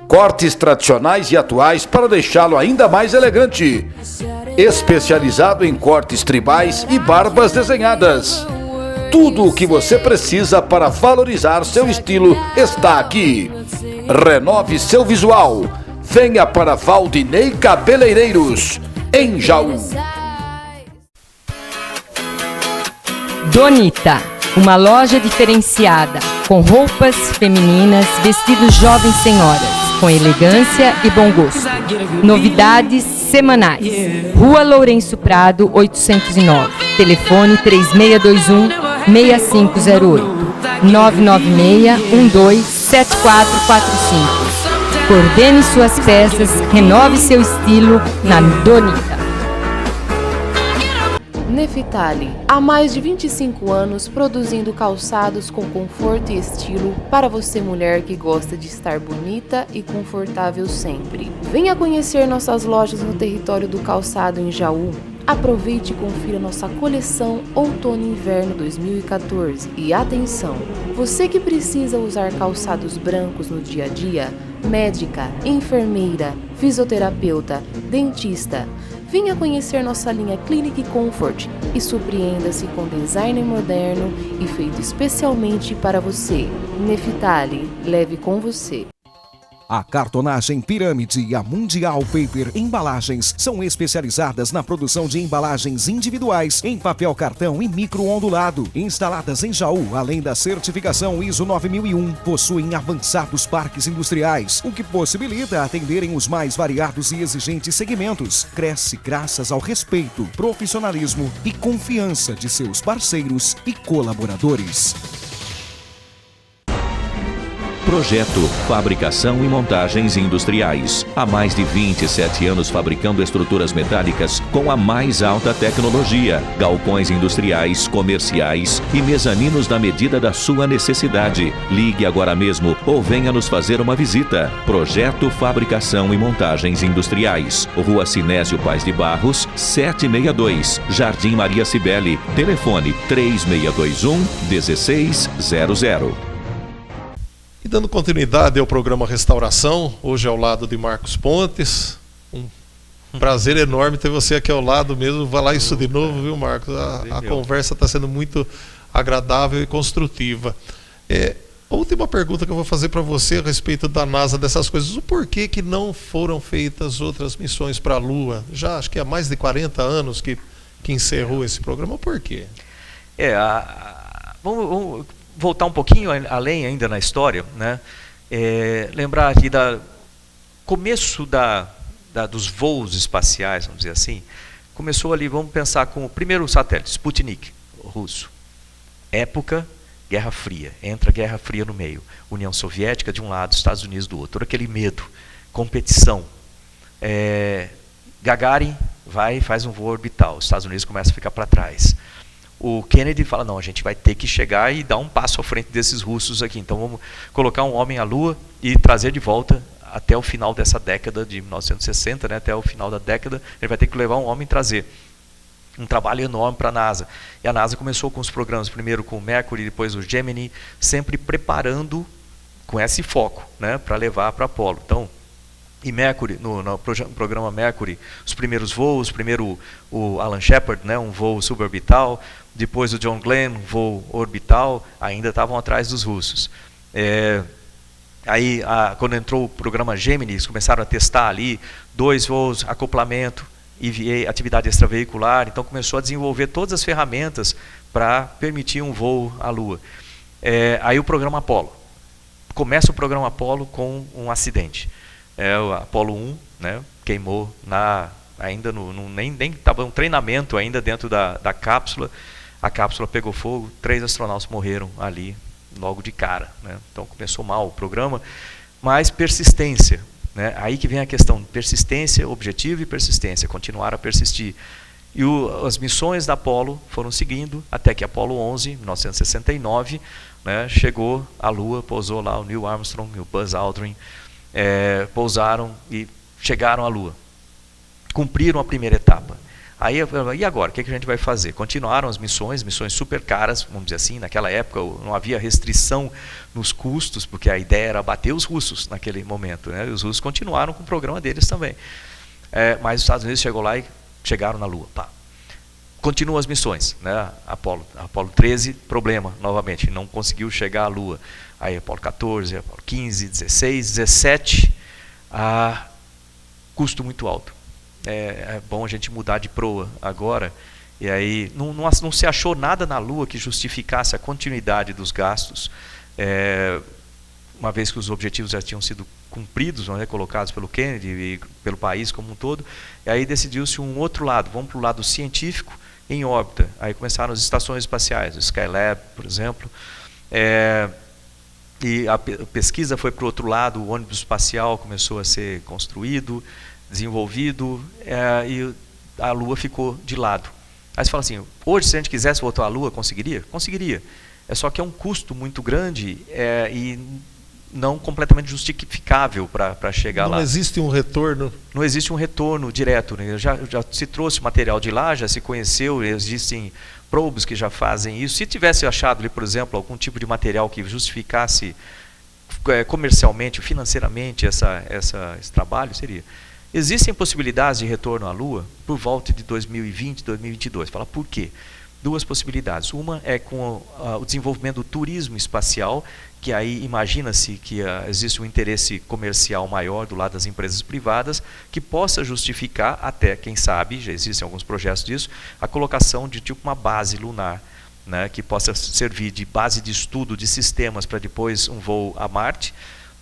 H: Cortes tradicionais e atuais para deixá-lo ainda mais elegante. Especializado em cortes tribais e barbas desenhadas. Tudo o que você precisa para valorizar seu estilo está aqui. Renove seu visual. Venha para Valdinei Cabeleireiros, em Jaú.
I: Donita, uma loja diferenciada, com roupas femininas, vestidos jovens senhoras, com elegância e bom gosto. Novidades semanais. Rua Lourenço Prado, 809. Telefone 3621-6508. 996-127445. Coordene suas peças, renove seu estilo na Donita.
F: Neftali, há mais de 25 anos produzindo calçados com conforto e estilo para você mulher que gosta de estar bonita e confortável sempre. Venha conhecer nossas lojas no território do calçado em Jaú. Aproveite e confira nossa coleção Outono e Inverno 2014. E atenção, você que precisa usar calçados brancos no dia a dia, médica, enfermeira, fisioterapeuta, dentista, venha conhecer nossa linha Clinic Comfort e surpreenda-se com design moderno e feito especialmente para você. Neftali, leve com você.
G: A Cartonagem Pirâmide e a Mundial Paper Embalagens são especializadas na produção de embalagens individuais em papel cartão e micro-ondulado. Instaladas em Jaú, além da certificação ISO 9001, possuem avançados parques industriais, o que possibilita atenderem os mais variados e exigentes segmentos. Cresce graças ao respeito, profissionalismo e confiança de seus parceiros e colaboradores.
E: Projeto Fabricação e Montagens Industriais. Há mais de 27 anos fabricando estruturas metálicas com a mais alta tecnologia. Galpões industriais, comerciais e mezaninos na medida da sua necessidade. Ligue agora mesmo ou venha nos fazer uma visita. Projeto Fabricação e Montagens Industriais. Rua Sinésio Paz de Barros, 762, Jardim Maria Cibele. Telefone 3621-1600.
C: E dando continuidade ao programa Restauração, hoje ao lado de Marcos Pontes. Um prazer enorme ter você aqui ao lado mesmo. Vai lá isso de novo, viu, Marcos? A conversa está sendo muito agradável e construtiva. A última pergunta que eu vou fazer para você a respeito da NASA, dessas coisas. O porquê que não foram feitas outras missões para a Lua? Já acho que há mais de 40 anos que encerrou esse programa. O porquê?
D: Vamos voltar um pouquinho além ainda na história, né? Lembrar aqui do começo dos voos espaciais, vamos dizer assim, começou ali, vamos pensar com o primeiro satélite, Sputnik, russo. Época, Guerra Fria, entra a Guerra Fria no meio. União Soviética de um lado, Estados Unidos do outro. Todo aquele medo, competição. Gagarin vai e faz um voo orbital, os Estados Unidos começam a ficar para trás. o Kennedy fala, não, a gente vai ter que chegar e dar um passo à frente desses russos aqui. Então vamos colocar um homem à Lua e trazer de volta até o final dessa década de 1960, né, até o final da década, ele vai ter que levar um homem e trazer. Um trabalho enorme para a NASA. E a NASA começou com os programas, primeiro com o Mercury, depois o Gemini, sempre preparando com esse foco, né, para levar para Apollo. Então, e Mercury, no programa Mercury, os primeiros voos, primeiro o Alan Shepard, né, um voo suborbital, depois o John Glenn, um voo orbital, ainda estavam atrás dos russos. Aí, quando entrou o programa Gemini, eles começaram a testar ali 2 voos, acoplamento, EVA, atividade extraveicular, então começou a desenvolver todas as ferramentas para permitir um voo à Lua. Aí o programa Apollo. Começa o programa Apollo com um acidente. O Apollo 1, né, queimou ainda nem estava um treinamento ainda dentro da cápsula. A cápsula pegou fogo, 3 astronautas morreram ali logo de cara, né? Então começou mal o programa, mas persistência, né? Aí que vem a questão, persistência, objetivo e persistência, continuaram a persistir. E as missões da Apollo foram seguindo, até que Apollo 11, 1969, né, chegou à Lua, pousou lá o Neil Armstrong e o Buzz Aldrin, pousaram e chegaram à Lua. Cumpriram a primeira etapa. Aí, e agora? O que a gente vai fazer? Continuaram as missões super caras, vamos dizer assim. Naquela época não havia restrição nos custos, porque a ideia era bater os russos naquele momento, né? E os russos continuaram com o programa deles também. Mas os Estados Unidos chegou lá e chegaram na Lua. Pá. Continuam as missões, né? Apollo 13, problema, novamente, não conseguiu chegar à Lua. Aí Apollo 14, Apollo 15, 16, 17, custo muito alto. É bom a gente mudar de proa agora. E aí não se achou nada na Lua que justificasse a continuidade dos gastos, uma vez que os objetivos já tinham sido cumpridos, né, colocados pelo Kennedy e pelo país como um todo. E aí decidiu-se um outro lado, vamos para o lado científico em órbita. Aí começaram as estações espaciais, o Skylab, por exemplo. E a pesquisa foi para o outro lado, o ônibus espacial começou a ser construído, desenvolvido, e a Lua ficou de lado. Aí você fala assim, hoje se a gente quisesse voltar à Lua, conseguiria? Conseguiria. É só que é um custo muito grande e não completamente justificável para chegar lá.
C: Não existe um retorno?
D: Não existe um retorno direto, né? Já se trouxe material de lá, já se conheceu, existem probes que já fazem isso. Se tivesse achado ali, por exemplo, algum tipo de material que justificasse comercialmente, financeiramente esse trabalho, seria. Existem possibilidades de retorno à Lua por volta de 2020, 2022. Fala por quê? 2 possibilidades. Uma é com o desenvolvimento do turismo espacial, que aí imagina-se que existe um interesse comercial maior do lado das empresas privadas, que possa justificar até, quem sabe, já existem alguns projetos disso, a colocação de tipo uma base lunar, né, que possa servir de base de estudo de sistemas para depois um voo a Marte,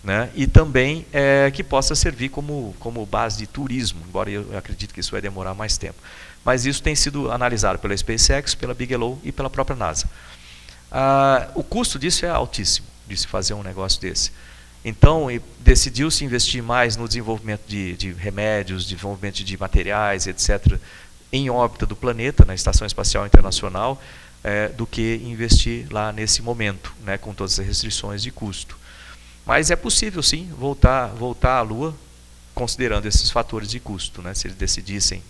D: né, e também que possa servir como base de turismo, embora eu acredito que isso vai demorar mais tempo. Mas isso tem sido analisado pela SpaceX, pela Bigelow e pela própria NASA. O custo disso é altíssimo, de se fazer um negócio desse. Então, decidiu-se investir mais no desenvolvimento de remédios, desenvolvimento de materiais, etc., em órbita do planeta, na Estação Espacial Internacional, do que investir lá nesse momento, né, com todas as restrições de custo. Mas é possível, sim, voltar à Lua, considerando esses fatores de custo, né, se eles decidissem.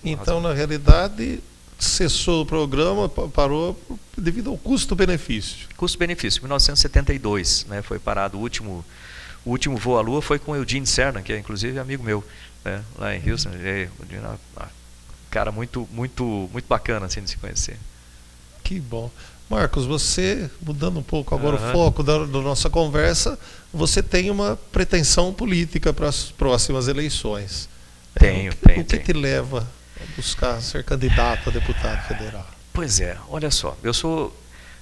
C: Então, na realidade, cessou o programa, parou devido ao custo-benefício.
D: Custo-benefício. Em 1972, né, foi parado o último voo à Lua, foi com Eugene Cernan, que é inclusive amigo meu, né, lá em Houston. Cara muito bacana assim, de se conhecer.
C: Que bom. Marcos, você, mudando um pouco agora o foco da nossa conversa, você tem uma pretensão política para as próximas eleições.
D: Tenho.
C: O que te leva a buscar ser candidato a deputado federal?
D: Pois é, olha só,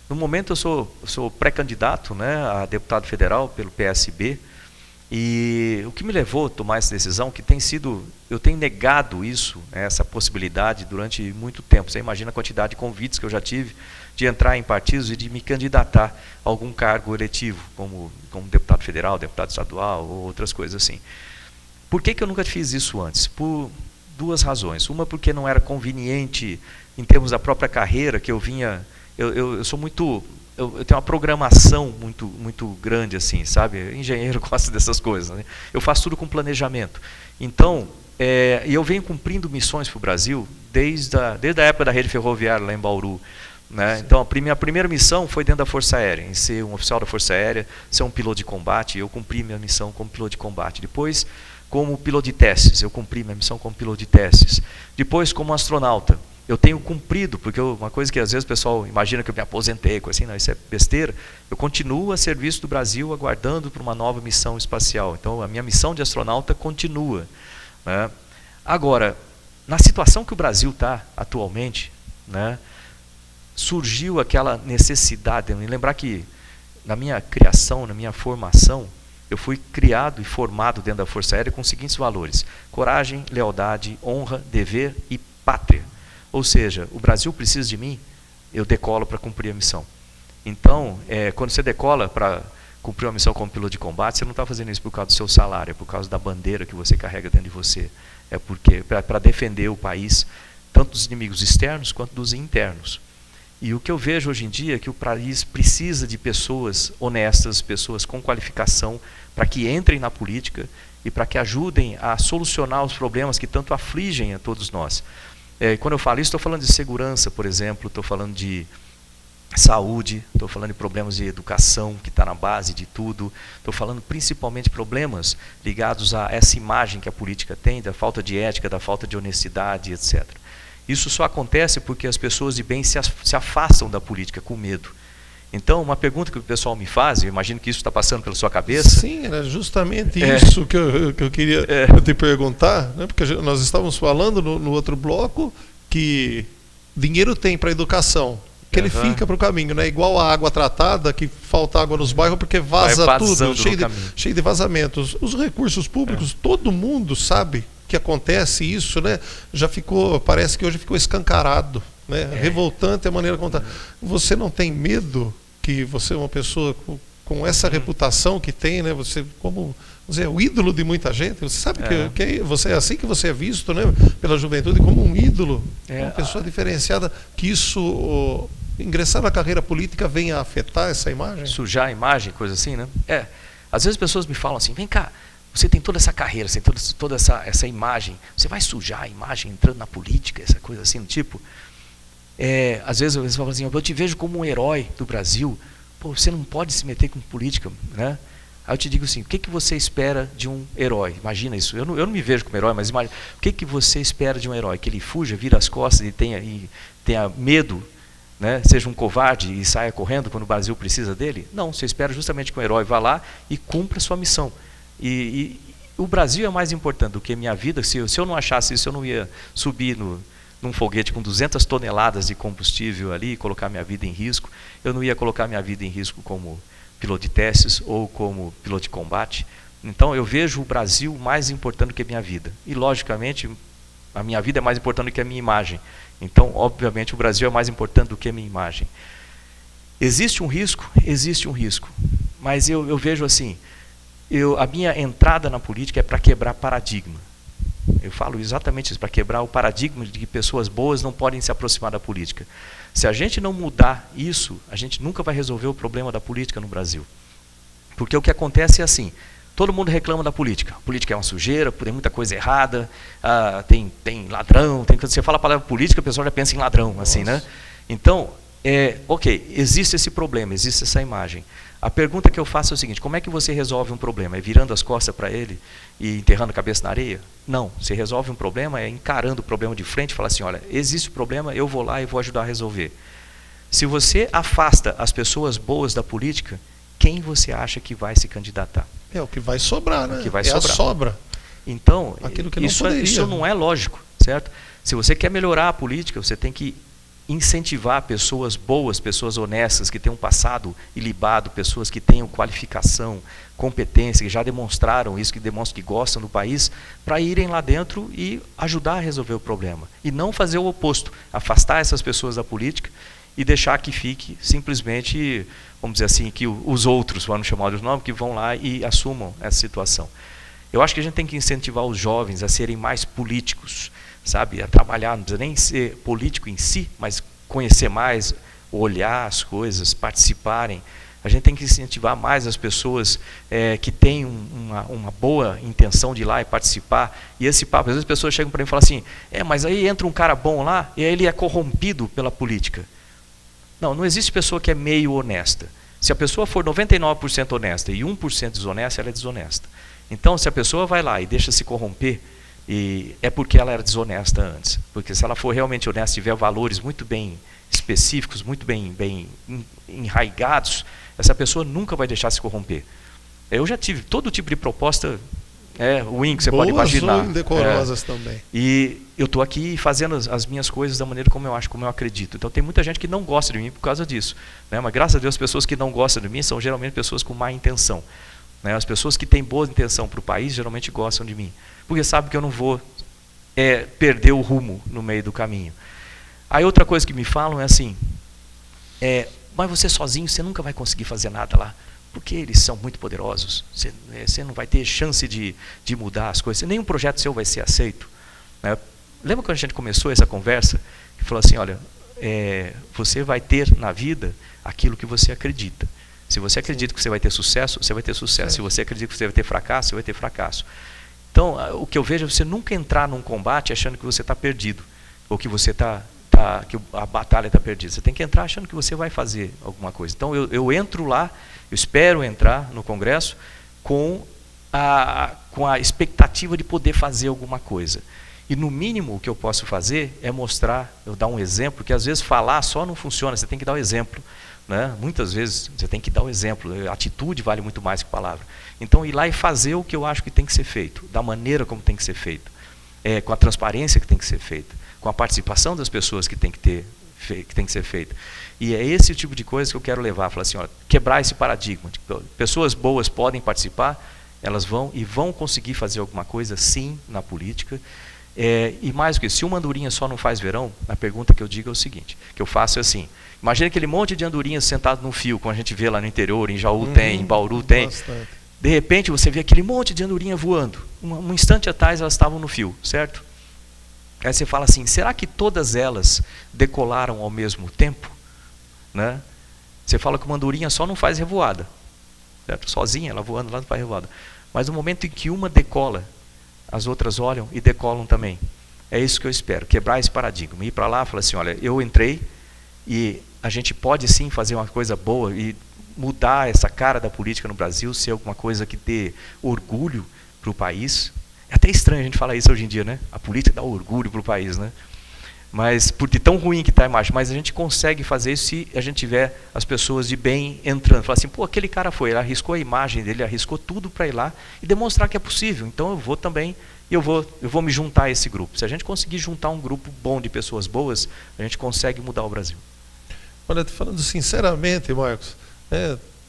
D: no momento eu sou pré-candidato, né, a deputado federal pelo PSB, e o que me levou a tomar essa decisão, eu tenho negado isso, né, essa possibilidade durante muito tempo. Você imagina a quantidade de convites que eu já tive de entrar em partidos e de me candidatar a algum cargo eletivo, como deputado federal, deputado estadual ou outras coisas assim. Por que eu nunca fiz isso antes? Por 2 razões. Uma, porque não era conveniente em termos da própria carreira, que eu vinha... Eu sou muito... Eu tenho uma programação muito grande, assim, sabe? Engenheiro gosta dessas coisas, né? Eu faço tudo com planejamento. Então, e eu venho cumprindo missões para o Brasil desde a época da rede ferroviária lá em Bauru. Né? Então, a primeira missão foi dentro da Força Aérea, em ser um oficial da Força Aérea, ser um piloto de combate. Eu cumpri minha missão como piloto de combate. Depois, como piloto de testes, eu cumpri minha missão como piloto de testes. Depois, como astronauta, eu tenho cumprido, porque uma coisa que às vezes o pessoal imagina que eu me aposentei, assim, não, isso é besteira. Eu continuo a serviço do Brasil, aguardando por uma nova missão espacial. Então, a minha missão de astronauta continua. Né? Agora, na situação que o Brasil está atualmente, né, surgiu aquela necessidade, lembrar que na minha criação, na minha formação, eu fui criado e formado dentro da Força Aérea com os seguintes valores: coragem, lealdade, honra, dever e pátria. Ou seja, o Brasil precisa de mim, eu decolo para cumprir a missão. Então, quando você decola para cumprir uma missão como piloto de combate, você não está fazendo isso por causa do seu salário, é por causa da bandeira que você carrega dentro de você. É porque para defender o país, tanto dos inimigos externos quanto dos internos. E o que eu vejo hoje em dia é que o país precisa de pessoas honestas, pessoas com qualificação, para que entrem na política e para que ajudem a solucionar os problemas que tanto afligem a todos nós. Quando eu falo isso, estou falando de segurança, por exemplo, estou falando de saúde, estou falando de problemas de educação, que está na base de tudo, estou falando principalmente de problemas ligados a essa imagem que a política tem, da falta de ética, da falta de honestidade, etc. Isso só acontece porque as pessoas de bem se afastam da política com medo. Então, uma pergunta que o pessoal me faz, eu imagino que isso está passando pela sua cabeça.
C: Sim, era justamente isso que eu queria te perguntar, né? Porque nós estávamos falando no outro bloco que dinheiro tem para educação, que ele fica para o caminho, né? Igual a água tratada, que falta água nos bairros porque vaza tudo, cheio de vazamentos. Os recursos públicos, todo mundo sabe que acontece isso, né? Parece que hoje ficou escancarado. Né? Revoltante a maneira como está. Você não tem medo que você é uma pessoa com essa reputação que tem, né? Você como o ídolo de muita gente. Você sabe que você é assim que você é visto, né? Pela juventude como um ídolo, uma pessoa diferenciada. Que isso, ingressar na carreira política, venha a afetar essa imagem?
D: Sujar a imagem, coisa assim, né? Às vezes as pessoas me falam assim: vem cá, você tem toda essa carreira, você tem toda essa imagem, você vai sujar a imagem entrando na política, essa coisa assim do tipo. Às vezes eles falam assim: eu te vejo como um herói do Brasil. Pô, você não pode se meter com política, né? Aí eu te digo assim: o que você espera de um herói? Imagina isso. Eu não me vejo como herói, mas imagina, o que você espera de um herói? Que ele fuja, vira as costas e tenha medo, né? Seja um covarde e saia correndo quando o Brasil precisa dele? Não, você espera justamente que um herói vá lá e cumpra a sua missão. E o Brasil é mais importante do que a minha vida. Se eu não achasse isso, eu não ia subir num foguete com 200 toneladas de combustível ali e colocar minha vida em risco. Eu não ia colocar minha vida em risco como piloto de testes ou como piloto de combate. Então eu vejo o Brasil mais importante do que a minha vida. E logicamente a minha vida é mais importante do que a minha imagem. Então obviamente o Brasil é mais importante do que a minha imagem. Existe um risco? Existe um risco. Mas eu vejo assim, a minha entrada na política é para quebrar paradigma. Eu falo exatamente isso, para quebrar o paradigma de que pessoas boas não podem se aproximar da política. Se a gente não mudar isso, a gente nunca vai resolver o problema da política no Brasil. Porque o que acontece é assim: todo mundo reclama da política. A política é uma sujeira, tem muita coisa errada, tem ladrão, quando você fala a palavra política, o pessoal já pensa em ladrão, assim, né? Então, existe esse problema, existe essa imagem. A pergunta que eu faço é o seguinte: como é que você resolve um problema? É virando as costas para ele e enterrando a cabeça na areia? Não, você resolve um problema encarando o problema de frente e fala assim: olha, existe o problema, eu vou lá e vou ajudar a resolver. Se você afasta as pessoas boas da política, quem você acha que vai se candidatar?
C: É o que vai sobrar, né?
D: O que vai
C: sobrar.
D: A
C: sobra.
D: Então,
C: aquilo que
D: isso não é lógico, certo? Se você quer melhorar a política, você tem que incentivar pessoas boas, pessoas honestas, que tenham passado ilibado, pessoas que tenham qualificação, competência, que já demonstraram isso, que demonstram que gostam do país, para irem lá dentro e ajudar a resolver o problema. E não fazer o oposto, afastar essas pessoas da política e deixar que fique simplesmente, vamos dizer assim, que os outros, vamos chamar de nome, que vão lá e assumam essa situação. Eu acho que a gente tem que incentivar os jovens a serem mais políticos, sabe, a trabalhar, não precisa nem ser político em si, mas conhecer mais, olhar as coisas, participarem. A gente tem que incentivar mais as pessoas que têm uma boa intenção de ir lá e participar. E esse papo, às vezes as pessoas chegam para mim e falam assim, mas aí entra um cara bom lá e aí ele é corrompido pela política. Não, não existe pessoa que é meio honesta. Se a pessoa for 99% honesta e 1% desonesta, ela é desonesta. Então, se a pessoa vai lá e deixa se corromper, é porque ela era desonesta antes. Porque se ela for realmente honesta, tiver valores muito bem específicos, muito bem enraigados, essa pessoa nunca vai deixar se corromper. Eu já tive todo tipo de proposta ruim que você pode imaginar.
C: Boas ou indecorosas também.
D: E eu estou aqui fazendo as minhas coisas da maneira como eu acho, como eu acredito. Então tem muita gente que não gosta de mim por causa disso, né? Mas graças a Deus as pessoas que não gostam de mim são geralmente pessoas com má intenção, né? As pessoas que têm boa intenção para o país geralmente gostam de mim, porque sabem que eu não vou perder o rumo no meio do caminho. Aí outra coisa que me falam é assim, mas você sozinho você nunca vai conseguir fazer nada lá, porque eles são muito poderosos, você não vai ter chance de mudar as coisas, nenhum projeto seu vai ser aceito, né? Lembra quando a gente começou essa conversa, que falou assim, olha, você vai ter na vida aquilo que você acredita. Se você acredita que você vai ter sucesso, você vai ter sucesso. Se você acredita que você vai ter fracasso, você vai ter fracasso. Então, o que eu vejo é você nunca entrar num combate achando que você está perdido, ou que você que a batalha está perdida. Você tem que entrar achando que você vai fazer alguma coisa. Então, eu entro lá, eu espero entrar no Congresso com a expectativa de poder fazer alguma coisa. E no mínimo o que eu posso fazer é mostrar, eu dar um exemplo, que às vezes falar só não funciona, você tem que dar o exemplo, né? Muitas vezes você tem que dar o exemplo, a atitude vale muito mais que palavra. Então ir lá e fazer o que eu acho que tem que ser feito, da maneira como tem que ser feito, com a transparência que tem que ser feita, com a participação das pessoas que tem que ser feita. E é esse tipo de coisa que eu quero levar, falar assim, olha, quebrar esse paradigma, de que pessoas boas podem participar, elas vão conseguir fazer alguma coisa sim na política. E mais do que isso, se uma andorinha só não faz verão, a pergunta que eu digo é o seguinte, que eu faço é assim, imagina aquele monte de andorinhas sentado num fio, como a gente vê lá no interior, em Jaú tem, em Bauru tem, bastante. De repente você vê aquele monte de andorinha voando, um instante atrás elas estavam no fio, certo? Aí você fala assim, será que todas elas decolaram ao mesmo tempo? Né? Você fala que uma andorinha só não faz revoada, certo? Sozinha, ela voando lá não faz revoada, mas no momento em que uma decola, as outras olham e decolam também. É isso que eu espero, quebrar esse paradigma, ir para lá e falar assim, olha, eu entrei e a gente pode sim fazer uma coisa boa e mudar essa cara da política no Brasil, ser alguma coisa que dê orgulho para o país. É até estranho a gente falar isso hoje em dia, né? A política dá orgulho para o país, né? Mas por tão ruim que está a imagem, mas a gente consegue fazer isso se a gente tiver as pessoas de bem entrando. Falar assim, pô, aquele cara foi, ele arriscou a imagem dele, arriscou tudo para ir lá e demonstrar que é possível. Então eu vou também, eu vou me juntar a esse grupo. Se a gente conseguir juntar um grupo bom de pessoas boas, a gente consegue mudar o Brasil.
C: Olha, falando sinceramente, Marcos,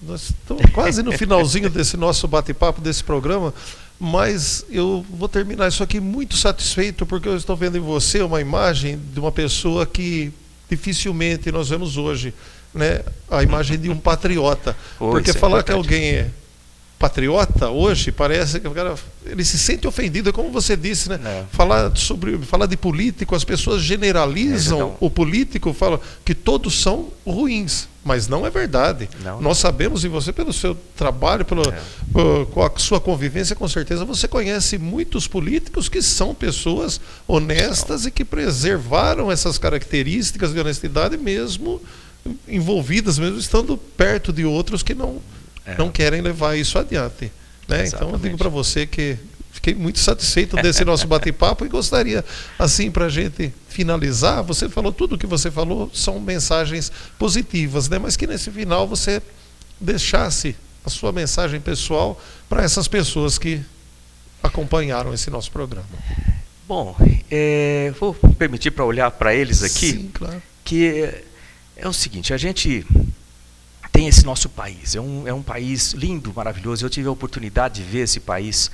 C: nós estamos quase no finalzinho desse nosso bate-papo, desse programa, mas eu vou terminar isso aqui muito satisfeito, porque eu estou vendo em você uma imagem de uma pessoa que dificilmente nós vemos hoje, né? A imagem de um patriota. Porque falar que alguém é patriota hoje, parece que o cara ele se sente ofendido, é como você disse, né? Falar de político, as pessoas generalizam o político, falam que todos são ruins, mas não é verdade. Nós sabemos, e você pelo seu trabalho, com a sua convivência, com certeza você conhece muitos políticos que são pessoas honestas e que preservaram essas características de honestidade mesmo envolvidas, mesmo estando perto de outros que não querem levar isso adiante, né? Então eu digo para você que fiquei muito satisfeito desse nosso bate-papo e gostaria, assim, para a gente finalizar, você falou tudo o que você falou, são mensagens positivas, né? Mas que nesse final você deixasse a sua mensagem pessoal para essas pessoas que acompanharam esse nosso programa.
D: Bom, vou permitir para olhar para eles aqui.
C: Sim, claro.
D: Que é o seguinte, a gente tem esse nosso país, é um país lindo, maravilhoso. Eu tive a oportunidade de ver esse país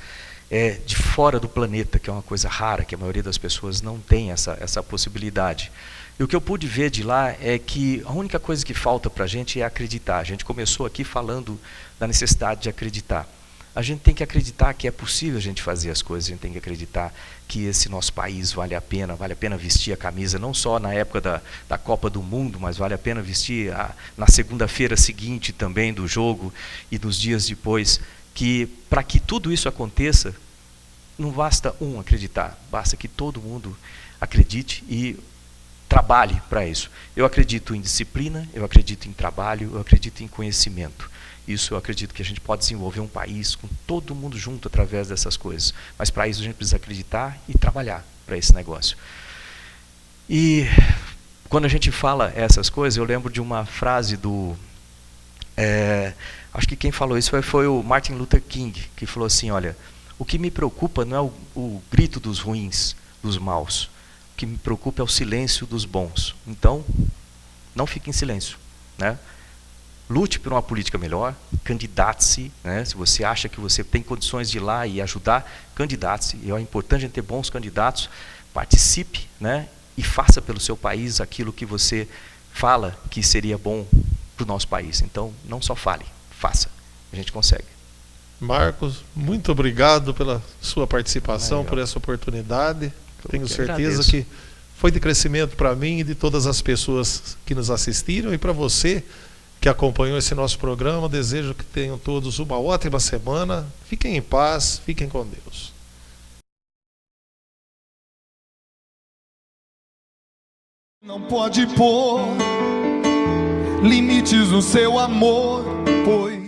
D: de fora do planeta, que é uma coisa rara, que a maioria das pessoas não tem essa possibilidade. E o que eu pude ver de lá é que a única coisa que falta para a gente é acreditar. A gente começou aqui falando da necessidade de acreditar. A gente tem que acreditar que é possível a gente fazer as coisas, a gente tem que acreditar que esse nosso país vale a pena vestir a camisa, não só na época da Copa do Mundo, mas vale a pena vestir na segunda-feira seguinte também do jogo e nos dias depois, que para que tudo isso aconteça, não basta um acreditar, basta que todo mundo acredite e trabalhe para isso. Eu acredito em disciplina, eu acredito em trabalho, eu acredito em conhecimento. Isso eu acredito que a gente pode desenvolver um país com todo mundo junto através dessas coisas. Mas para isso a gente precisa acreditar e trabalhar para esse negócio. E quando a gente fala essas coisas, eu lembro de uma frase do... acho que quem falou isso foi o Martin Luther King, que falou assim, olha, o que me preocupa não é o grito dos ruins, dos maus. O que me preocupa é o silêncio dos bons. Então, não fique em silêncio, né? Lute por uma política melhor, candidate-se, né? Se você acha que você tem condições de ir lá e ajudar, candidate-se. É importante a gente ter bons candidatos, participe, né? E faça pelo seu país aquilo que você fala que seria bom para o nosso país. Então, não só fale, faça. A gente consegue.
C: Marcos, muito obrigado pela sua participação, por essa oportunidade. Tenho certeza que foi de crescimento para mim e de todas as pessoas que nos assistiram, e para você que acompanhou esse nosso programa. Desejo que tenham todos uma ótima semana. Fiquem em paz, fiquem com Deus.
A: Não pode pôr limites no seu amor, pois